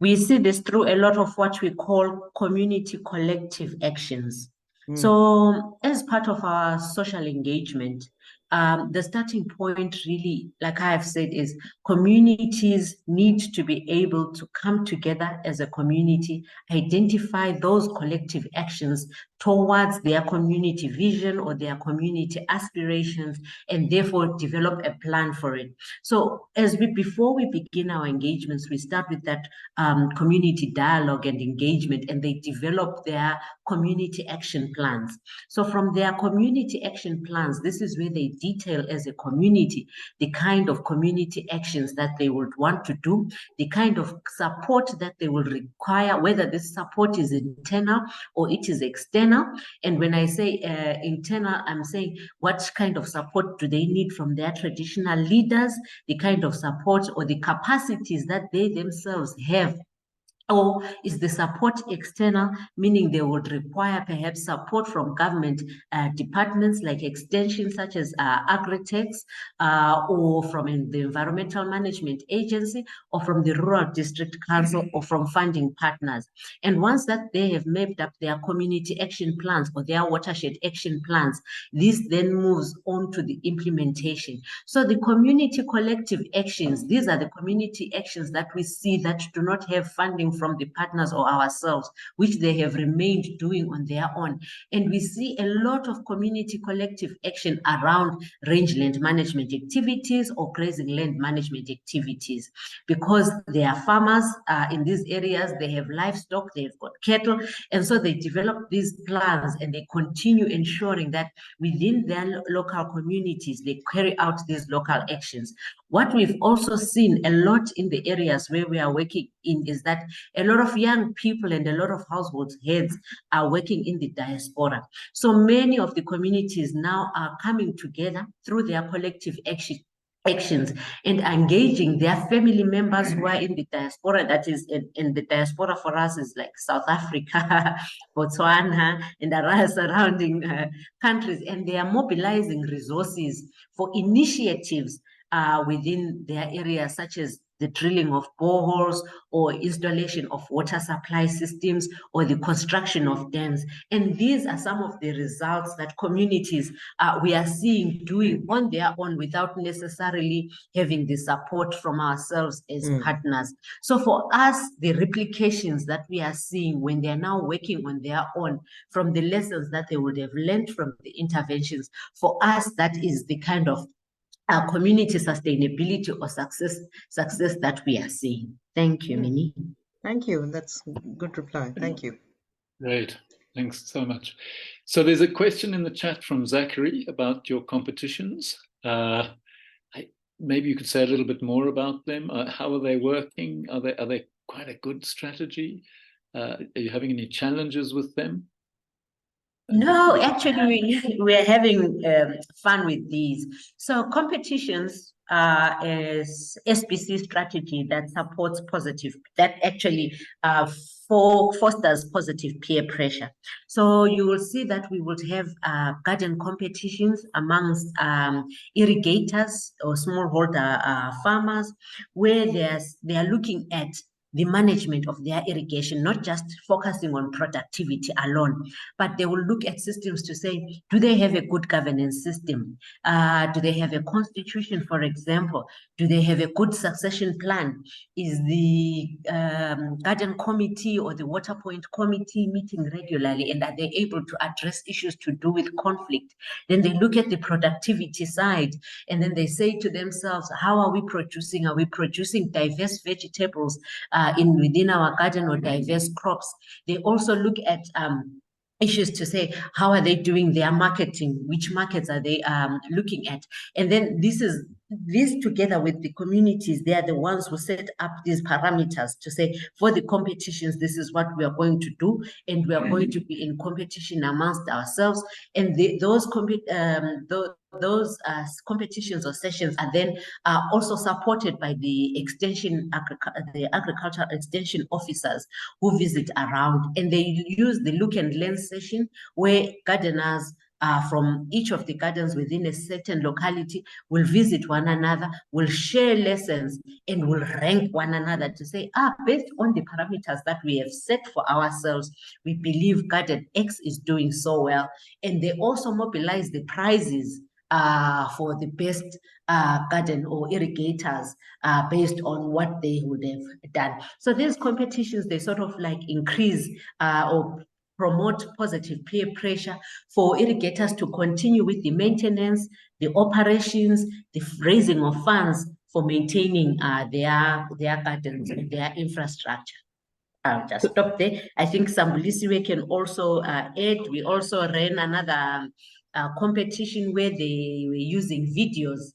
We see this through a lot of what we call community collective actions. So as part of our social engagement, the starting point really, like I have said, is communities need to be able to come together as a community, identify those collective actions towards their community vision or their community aspirations, and therefore develop a plan for it. So before we begin our engagements, we start with that community dialogue and engagement, and they develop their community action plans. So from their community action plans, this is where they detail as a community the kind of community actions that they would want to do, the kind of support that they will require, whether this support is internal or it is external. And when I say internal, I'm saying what kind of support do they need from their traditional leaders, the kind of support or the capacities that they themselves have Or is the support external, meaning they would require perhaps support from government departments like extension, such as Agri-Techs, or from the Environmental Management Agency, or from the Rural District Council, or from funding partners. And once that they have mapped up their community action plans or their watershed action plans, this then moves on to the implementation. So the community collective actions, these are the community actions that we see that do not have funding from the partners or ourselves, which they have remained doing on their own. And we see a lot of community collective action around rangeland management activities or grazing land management activities, because they are farmers in these areas, they have livestock, they've got cattle, and so they develop these plans and they continue ensuring that within their local communities, they carry out these local actions. What we've also seen a lot in the areas where we are working in is that a lot of young people and a lot of household heads are working in the diaspora. So many of the communities now are coming together through their collective actions and engaging their family members who are in the diaspora. That is, in the diaspora for us is like South Africa, Botswana, and the surrounding countries, and they are mobilizing resources for initiatives within their areas, such as the drilling of boreholes or installation of water supply systems or the construction of dams. And these are some of the results that communities we are seeing doing on their own without necessarily having the support from ourselves as partners. So for us, the replications that we are seeing when they are now working on their own from the lessons that they would have learned from the interventions, for us, that is the kind of community sustainability or success that we are seeing. Thank you, Minnie. Thank you. That's a good reply. Thank you. Great. Thanks so much. So there's a question in the chat from Zachary about your competitions. Maybe you could say a little bit more about them. How are they working? Are they quite a good strategy? Are you having any challenges with them? No, actually, we're having fun with these. So competitions is SPC strategy that supports that actually fosters positive peer pressure. So you will see that we would have garden competitions amongst irrigators or smallholder farmers, where they are looking at the management of their irrigation, not just focusing on productivity alone, but they will look at systems to say, do they have a good governance system? Do they have a constitution, for example? Do they have a good succession plan? Is the garden committee or the water point committee meeting regularly, and are they able to address issues to do with conflict? Then they look at the productivity side, and then they say to themselves, how are we producing? Are we producing diverse vegetables within our garden, or diverse crops? They also look at issues to say, how are they doing their marketing? Which markets are they looking at? And then this together with the communities, they are the ones who set up these parameters to say, for the competitions, this is what we are going to do, and we are going to be in competition amongst ourselves. And those competitions or sessions are then also supported by the agricultural extension officers who visit around, and they use the look and learn session where gardeners from each of the gardens within a certain locality will visit one another, will share lessons, and will rank one another to say, based on the parameters that we have set for ourselves, we believe garden X is doing so well. And they also mobilize the prizes for the best garden or irrigators based on what they would have done. So these competitions, they sort of like increase or promote positive peer pressure for irrigators to continue with the maintenance, the operations, the raising of funds for maintaining their gardens and their infrastructure. I'll just stop there. I think Sambulisiwe can also add. We also ran another competition where they were using videos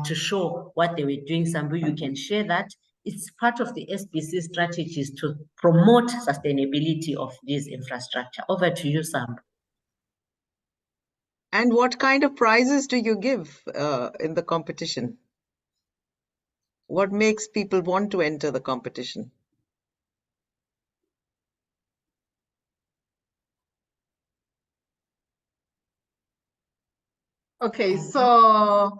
to show what they were doing. Sambu, you can share that. It's part of the SPC strategies to promote sustainability of this infrastructure. Over to you, Sambu. And what kind of prizes do you give in the competition? What makes people want to enter the competition? Okay, so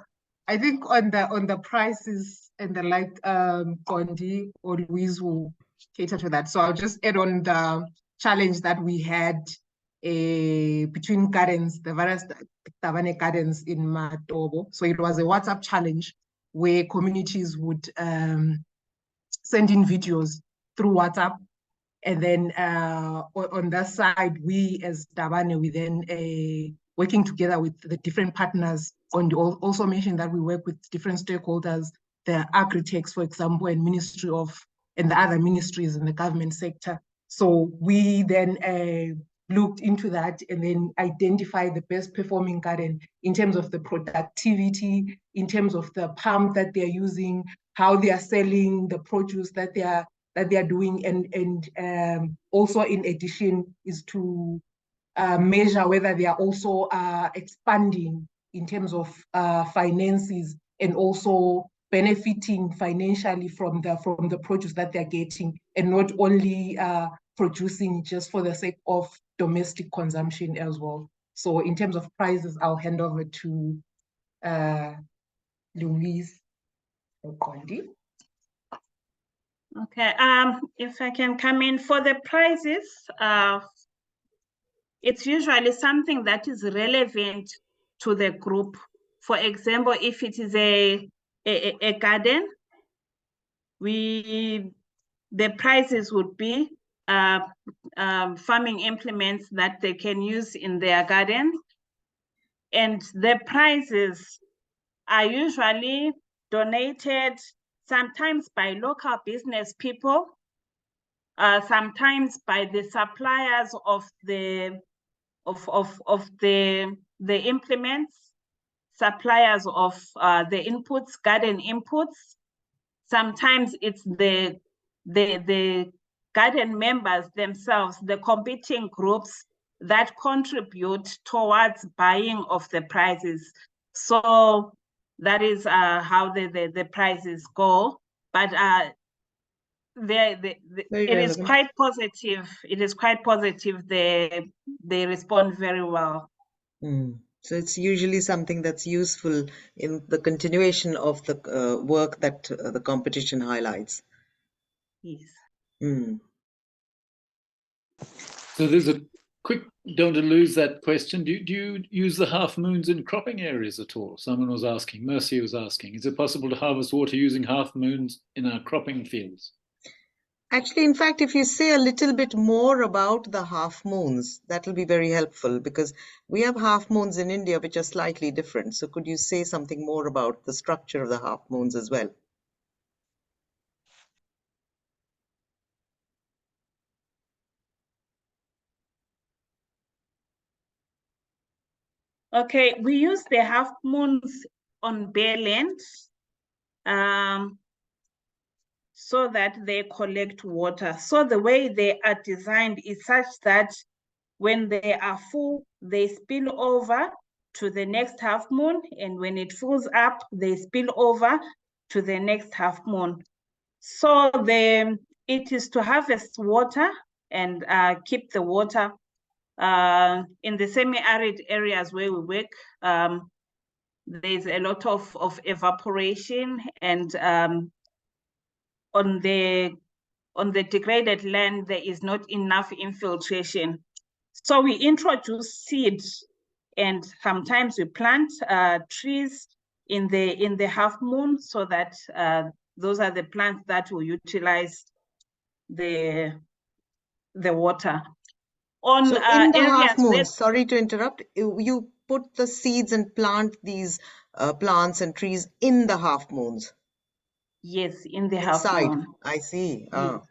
I think on the prices and the like, Gondi or Louise will cater to that. So I'll just add on the challenge that we had between gardens, the various Dabane gardens in Matobo. So it was a WhatsApp challenge where communities would send in videos through WhatsApp. And then on that side, we as Dabane, we then working together with the different partners. And also mentioned that we work with different stakeholders, the agri-techs, for example, and Ministry of, and the other ministries in the government sector. So we then looked into that and then identified the best performing garden in terms of the productivity, in terms of the pump that they're using, how they are selling the produce that they are doing, and also in addition is to measure whether they are also expanding in terms of finances and also benefiting financially from the produce that they're getting, and not only producing just for the sake of domestic consumption as well. So in terms of prices, I'll hand over to Louise Okondi. Okay, if I can come in for the prices, it's usually something that is relevant to the group. For example, if it is a garden, the prices would be farming implements that they can use in their garden. And the prices are usually donated sometimes by local business people, sometimes by the suppliers of the implements, suppliers of the inputs, garden inputs. Sometimes it's the garden members themselves, the competing groups that contribute towards buying of the prizes. So that is how the prizes go. But it is quite positive. It is quite positive. They respond very well. So it's usually something that's useful in the continuation of the work that the competition highlights. Yes. So there's a quick, don't lose that question. Do you use the half moons in cropping areas at all? Someone was asking, Mercy was asking, is it possible to harvest water using half moons in our cropping fields? Actually, in fact, if you say a little bit more about the half moons, that will be very helpful, because we have half moons in India which are slightly different. So could you say something more about the structure of the half moons as well? Okay, we use the half moons on bare land so that they collect water. So the way they are designed is such that when they are full, they spill over to the next half moon, and when it fills up, they spill over to the next half moon. So it is to harvest water and keep the water in the semi-arid areas where we work. There's a lot of evaporation, and on the degraded land, there is not enough infiltration. So we introduce seeds, and sometimes we plant trees in the half moon, so that those are the plants that will utilize the water. So in the half moon, sorry to interrupt, you put the seeds and plant these plants and trees in the half moons? Yes, in the half moon. I see. Yes.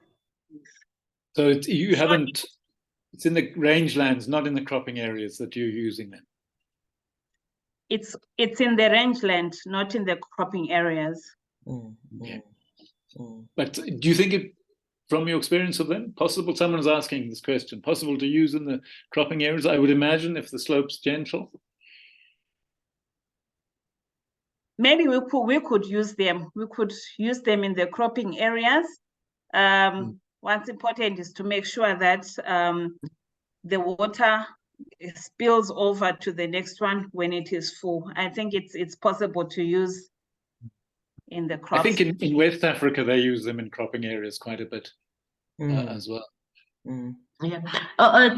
So it's in the rangelands, not in the cropping areas that you're using them. It's in the rangeland, not in the cropping areas. Yeah. But do you think it, from your experience of them, possible, someone's asking this question, possible to use in the cropping areas? I would imagine if the slope's gentle. Maybe we could use them. We could use them in the cropping areas. What's important is to make sure that the water spills over to the next one when it is full. I think it's possible to use in the crops. I think in West Africa, they use them in cropping areas quite a bit as well. Yeah.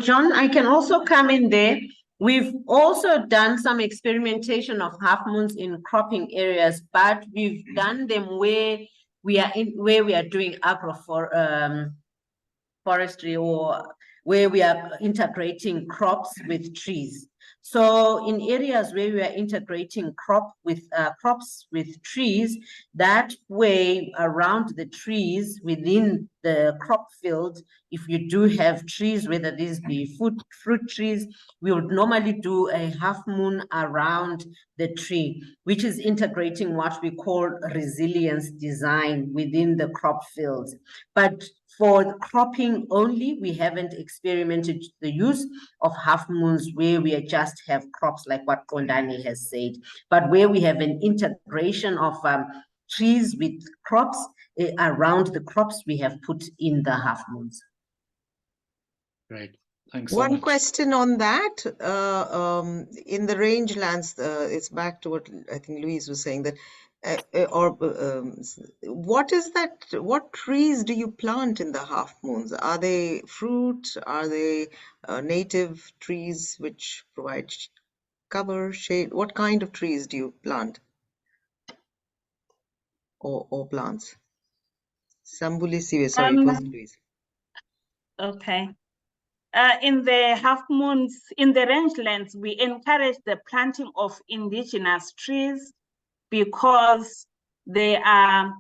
John, I can also come in there. We've also done some experimentation of half moons in cropping areas, but we've done them where we are doing forestry, or where we are integrating crops with trees. So in areas where we are integrating crops with trees, that way around the trees within the crop field, if you do have trees, whether these be fruit trees, we would normally do a half moon around the tree, which is integrating what we call resilience design within the crop fields. But for cropping only, we haven't experimented the use of half moons where we just have crops like what Kondani has said, but where we have an integration of trees with crops, around the crops we have put in the half moons. Great. Thanks so One much. question on that, in the rangelands, it's back to what I think Louise was saying, that what is that? What trees do you plant in the half moons? Are they fruit? Are they native trees which provide cover, shade? What kind of trees do you plant or plants? Sambuli Siwe, sorry, it wasn't Louise. Okay. In the half moons, in the rangelands, we encourage the planting of indigenous trees because they are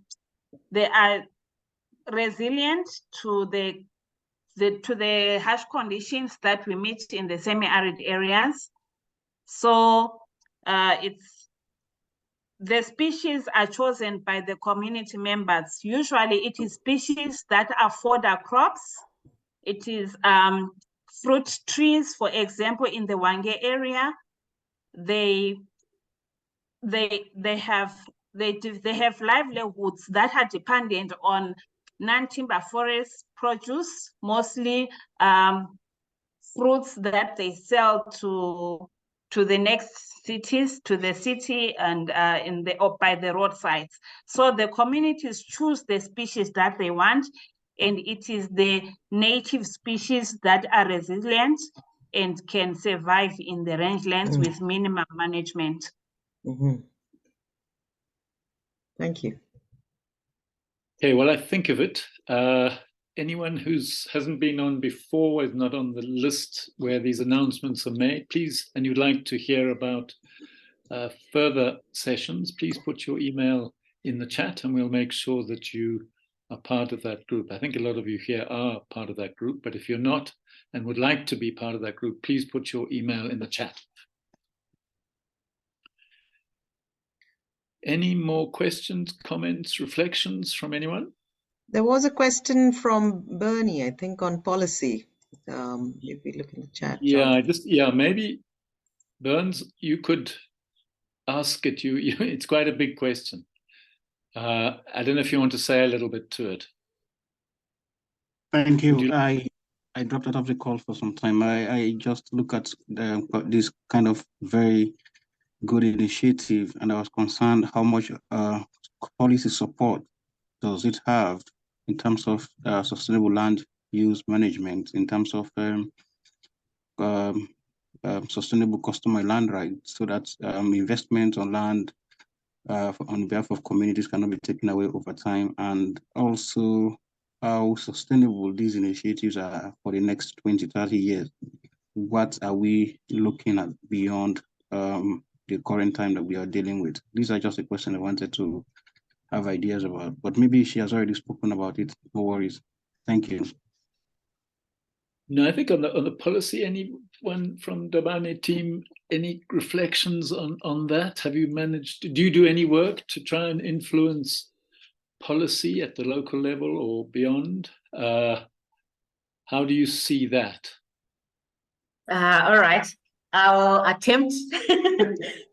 resilient to the harsh conditions that we meet in the semi-arid areas. So the species are chosen by the community members. Usually it is species that are fodder crops. It is fruit trees, for example, in the Wange area. They have livelihoods that are dependent on non-timber forest produce, mostly fruits that they sell to the next cities, to the city, and by the roadsides. So the communities choose the species that they want, and it is the native species that are resilient and can survive in the rangelands with minimum management. Thank you. Okay, well, I think of it. Anyone who hasn't been on before, is not on the list where these announcements are made, please, and you'd like to hear about further sessions, please put your email in the chat and we'll make sure that you are part of that group. I think a lot of you here are part of that group, but if you're not and would like to be part of that group, please put your email in the chat. Any more questions, comments, reflections from anyone? There was a question from Bernie, I think, on policy. If we look in the chat. Yeah, maybe Burns, you could ask it. It's quite a big question. I don't know if you want to say a little bit to it. Thank you. I dropped out of the call for some time. I just look at this kind of very good initiative, and I was concerned how much policy support does it have in terms of sustainable land use management, in terms of sustainable customer land rights, so that investment on land on behalf of communities cannot be taken away over time, and also how sustainable these initiatives are for the next 20, 30 years. What are we looking at beyond the current time that we are dealing with? These are just a question I wanted to have ideas about, but maybe she has already spoken about it. No worries. Thank you. No, I think on the policy, anyone from Dabane team, any reflections on that? Have you managed, do you do any work to try and influence policy at the local level or beyond? How do you see that? All right, I'll attempt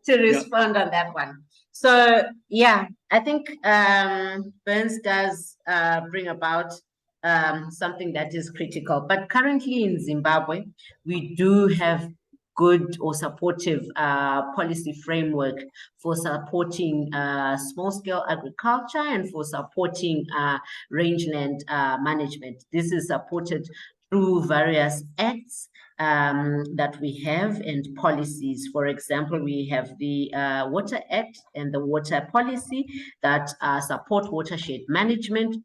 to respond on that one. So yeah, I think Burns does bring about something that is critical. But currently in Zimbabwe, we do have good or supportive policy framework for supporting small-scale agriculture and for supporting rangeland management. This is supported through various acts that we have and policies. For example, we have the Water Act and the Water Policy that support watershed management.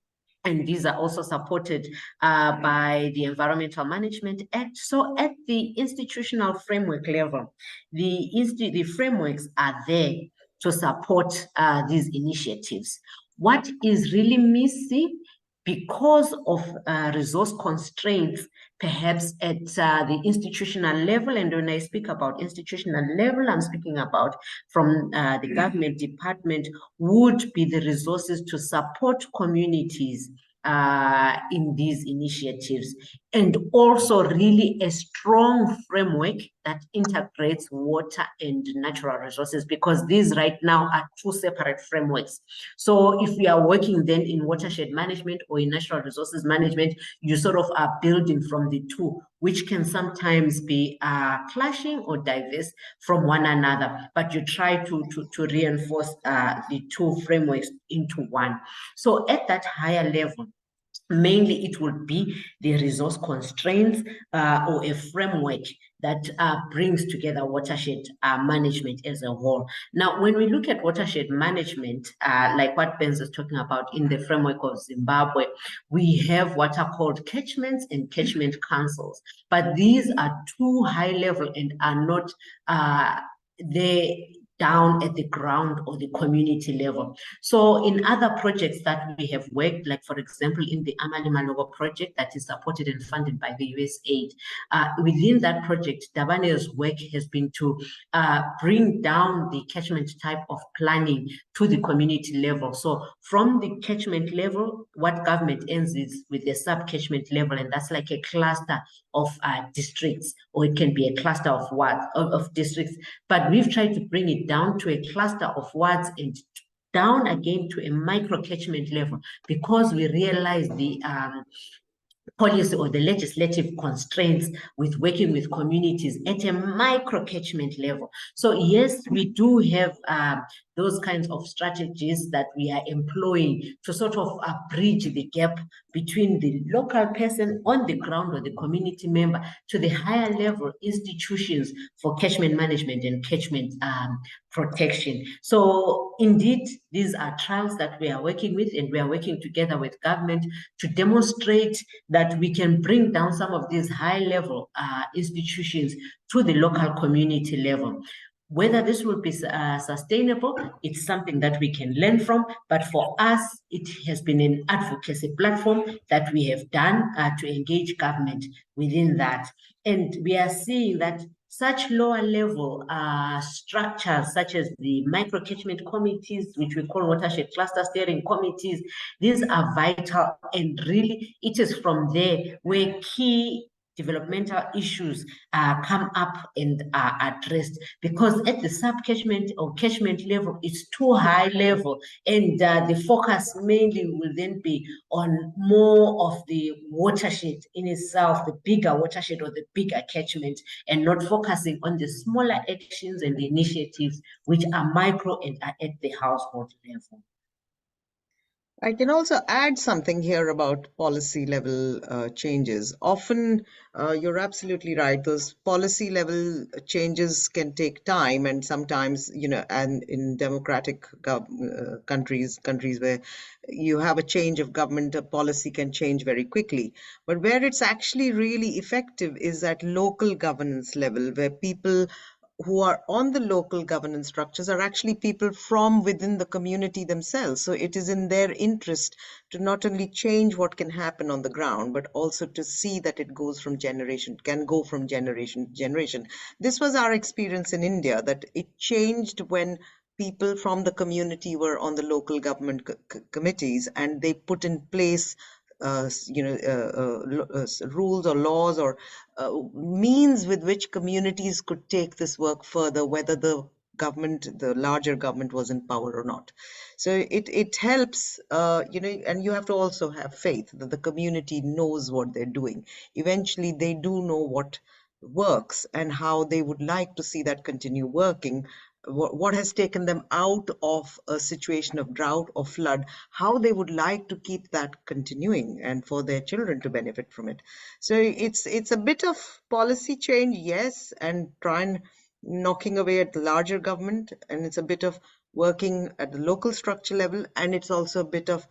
And these are also supported by the Environmental Management Act. So at the institutional framework level, the frameworks are there to support these initiatives. What is really missing because of resource constraints, perhaps at the institutional level, and when I speak about institutional level, I'm speaking about from the government department, would be the resources to support communities in these initiatives, and also really a strong framework that integrates water and natural resources, because these right now are two separate frameworks. So if we are working then in watershed management or in natural resources management, you sort of are building from the two, which can sometimes be clashing or diverse from one another, but you try to reinforce the two frameworks into one. So at that higher level, mainly it would be the resource constraints or a framework that brings together watershed management as a whole. Now, when we look at watershed management, like what Benz is talking about in the framework of Zimbabwe, we have what are called catchments and catchment councils, but these are too high level and are not down at the ground or the community level. So in other projects that we have worked, like for example, in the Amali Malogo project that is supported and funded by the WSA, within that project, Dabane's work has been to bring down the catchment type of planning to the community level. So from the catchment level, what government ends is with the sub-catchment level, and that's like a cluster of districts, or it can be a cluster of districts. But we've tried to bring it down to a cluster of wards and down again to a micro catchment level, because we realize the policy or the legislative constraints with working with communities at a micro catchment level. So yes, we do have those kinds of strategies that we are employing to sort of bridge the gap between the local person on the ground or the community member to the higher level institutions for catchment management and catchment protection. So indeed, these are trials that we are working with, and we are working together with government to demonstrate that we can bring down some of these high level institutions to the local community level. Whether this will be sustainable, it's something that we can learn from. But for us, it has been an advocacy platform that we have done to engage government within that. And we are seeing that such lower level structures, such as the micro catchment committees, which we call watershed cluster steering committees, these are vital. And really, it is from there where key developmental issues come up and are addressed, because at the sub-catchment or catchment level, it's too high level, and the focus mainly will then be on more of the watershed in itself, the bigger watershed or the bigger catchment, and not focusing on the smaller actions and the initiatives which are micro and are at the household level. I can also add something here about policy level changes. Often, you're absolutely right. Those policy level changes can take time, and sometimes, and in democratic countries where you have a change of government, a policy can change very quickly. But where it's actually really effective is at local governance level, where people who are on the local governance structures are actually people from within the community themselves. So it is in their interest to not only change what can happen on the ground, but also to see that it can go from generation to generation. This was our experience in India, that it changed when people from the community were on the local government committees, and they put in place rules or laws or means with which communities could take this work further, whether the government, the larger government, was in power or not. So it helps, and you have to also have faith that the community knows what they're doing. Eventually, they do know what works and how they would like to see that continue working. What has taken them out of a situation of drought or flood, how they would like to keep that continuing and for their children to benefit from it. So it's a bit of policy change, yes, and try and knocking away at the larger government, and it's a bit of working at the local structure level, and it's also a bit of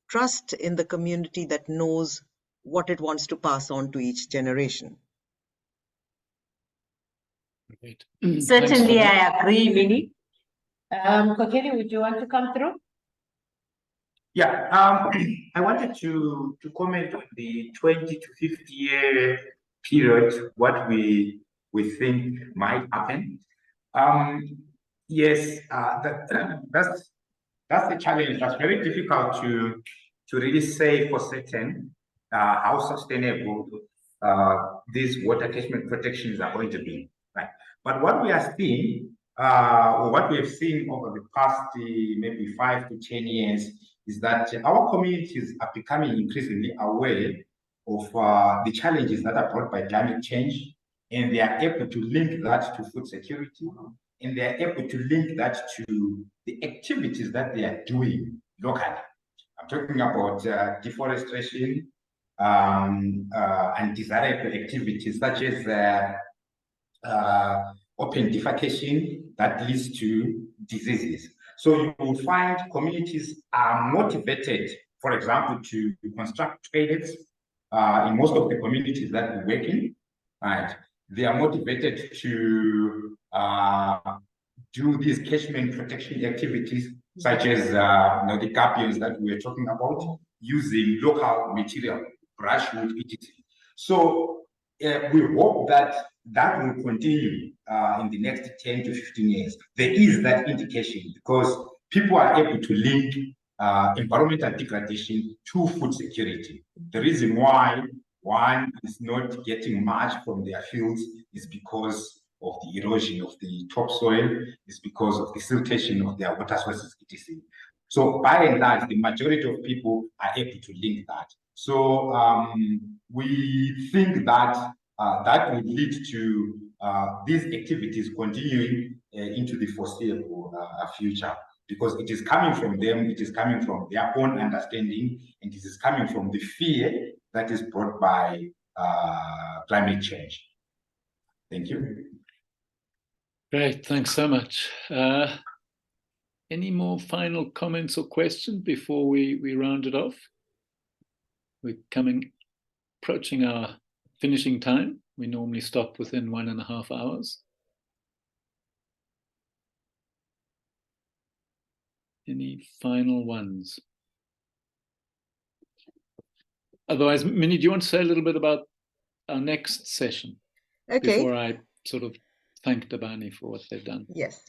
trust in the community that knows what it wants to pass on to each generation. Great. Certainly, I agree, Minnie. Kokeli, would you want to come through? Yeah, I wanted to comment on the 20 to 50 year period, what we think might happen. Yes, that's the challenge. That's very difficult to really say for certain how sustainable these water catchment protections are going to be. Right. But what we are seeing, or what we have seen over the past maybe 5 to 10 years, is that our communities are becoming increasingly aware of the challenges that are brought by climate change, and they are able to link that to food security, and they are able to link that to the activities that they are doing locally. I'm talking about deforestation, undesirable activities such as open defecation that leads to diseases. So you will find communities are motivated, for example, to construct toilets in most of the communities that we work in. Right? They are motivated to do these catchment protection activities, such as the gabions that we were talking about, using local material, brushwood, etc. So we hope that will continue in the next 10 to 15 years. There is that indication because people are able to link environmental degradation to food security. The reason why one is not getting much from their fields is because of the erosion of the topsoil, is because of the siltation of their water sources, etc. So by and large, the majority of people are able to link that. So we think that that would lead to these activities continuing into the foreseeable future, because it is coming from them, it is coming from their own understanding, and it is coming from the fear that is brought by climate change. Thank you. Great, thanks so much. Any more final comments or questions before we round it off? We're approaching our finishing time. We normally stop within 1.5 hours. Any final ones? Otherwise, Minnie, do you want to say a little bit about our next session? Okay. Before I sort of thank Dabane for what they've done. Yes.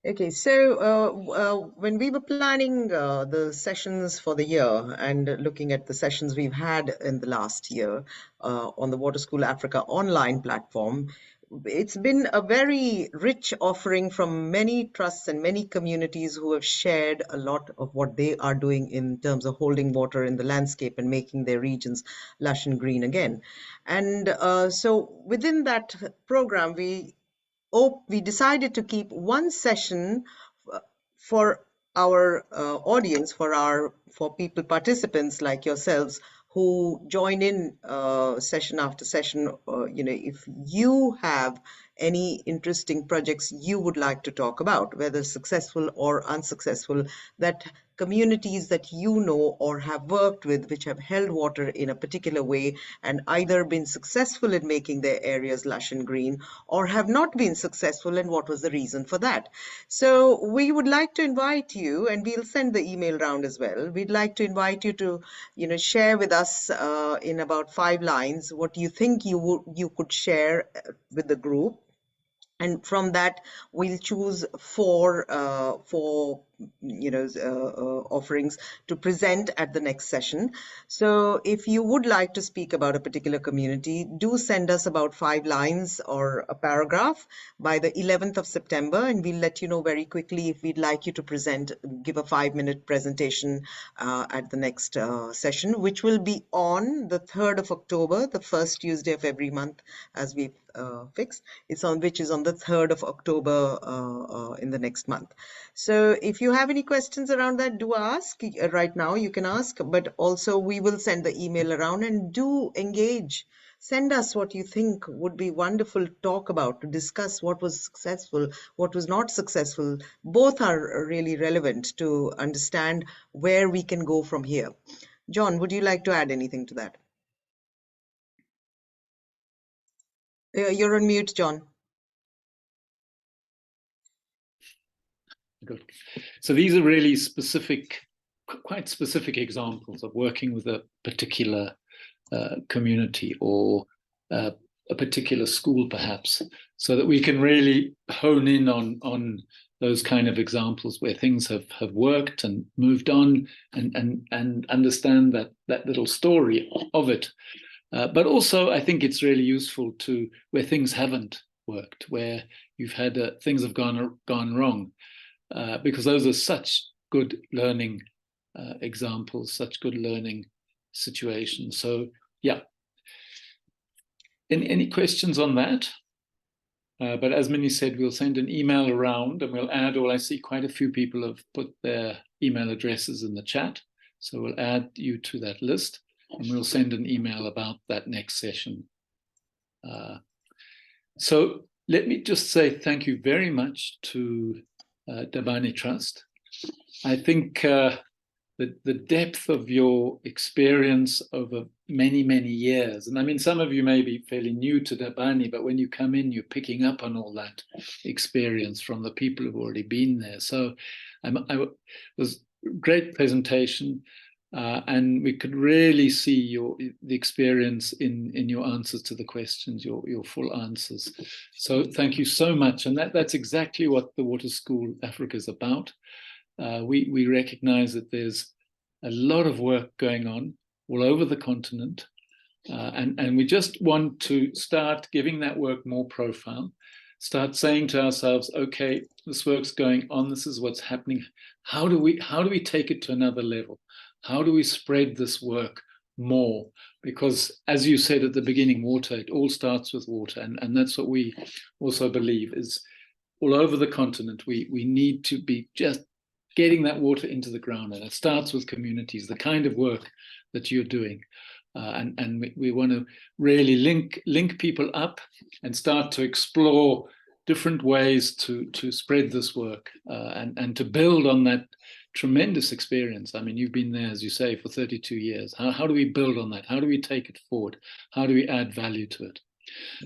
Okay, so when we were planning the sessions for the year and looking at the sessions we've had in the last year on the Water School Africa online platform, it's been a very rich offering from many trusts and many communities who have shared a lot of what they are doing in terms of holding water in the landscape and making their regions lush and green again. And so within that program, we decided to keep one session for our audience, for people, participants like yourselves who join in session after session. If you have any interesting projects you would like to talk about, whether successful or unsuccessful, that communities that you know or have worked with which have held water in a particular way and either been successful in making their areas lush and green or have not been successful, and what was the reason for that. So we would like to invite you, and we'll send the email round as well. We'd like to invite you to share with us in about 5 lines what you think you could share with the group. And from that, we'll choose four offerings to present at the next session. So if you would like to speak about a particular community, do send us about 5 lines or a paragraph by the 11th of September, and we'll let you know very quickly if we'd like you to give a 5-minute presentation at the next session, which will be on the 3rd of October, the first Tuesday of every month, as we've fixed. Which is on the 3rd of October in the next month. So if you have any questions around that, do ask. Right now you can ask, but also we will send the email around, and do engage. Send us what you think would be wonderful to talk about, to discuss what was successful, what was not successful. Both are really relevant to understand where we can go from here. John, would you like to add anything to that? You're on mute, John. Good. So these are really quite specific examples of working with a particular community or a particular school, perhaps, so that we can really hone in on those kind of examples where things have worked and moved on, and understand that little story of it. But also, I think it's really useful to where things haven't worked, where you've had things have gone wrong. Because those are such good learning examples, such good learning situations. So, yeah. Any questions on that? But as Minnie said, we'll send an email around, and we'll add, I see quite a few people have put their email addresses in the chat. So we'll add you to that list, and we'll send an email about that next session. So let me just say thank you very much to Dabane Trust. I think the depth of your experience over many, many years, and I mean, some of you may be fairly new to Dabane, but when you come in, you're picking up on all that experience from the people who've already been there. So it was a great presentation, and we could really see the experience in your answers to the questions, your full answers. So thank you so much. And that's exactly what the Water School Africa is about. We recognize that there's a lot of work going on all over the continent. And we just want to start giving that work more profile, start saying to ourselves, okay, this work's going on, this is what's happening. How do we take it to another level? How do we spread this work more? Because as you said at the beginning, water, it all starts with water. And that's what we also believe is all over the continent, we need to be just getting that water into the ground. And it starts with communities, the kind of work that you're doing. And we want to really link people up and start to explore different ways to spread this work and to build on that tremendous experience. I mean, you've been there, as you say, for 32 years. How do we build on that? How do we take it forward? How do we add value to it?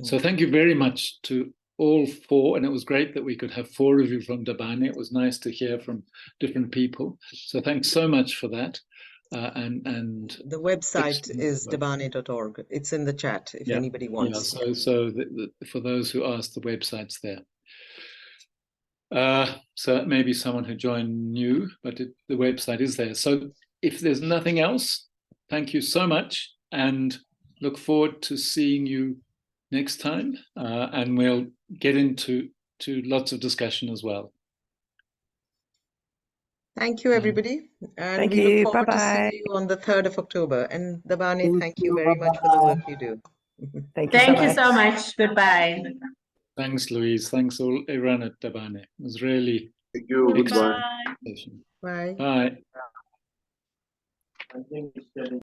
So thank you very much to all 4. And it was great that we could have 4 of you from Dabane. It was nice to hear from different people. So thanks so much for that. And the website is dabane.org. It's in the chat if anybody wants. Yeah, so for those who asked, the website's there. So maybe someone who joined new, but the website is there. So if there's nothing else, thank you so much, and look forward to seeing you next time. And we'll get into lots of discussion as well. Thank you, everybody. And thank we you. look forward Bye-bye. to see you on the 3rd of October. And Dabane, thank you very much for the work you do. Thank you Thank so you much. so much. Goodbye. Thanks, Louise. Thanks everyone at Dabane. It was really Thank you. Goodbye. Bye. Bye.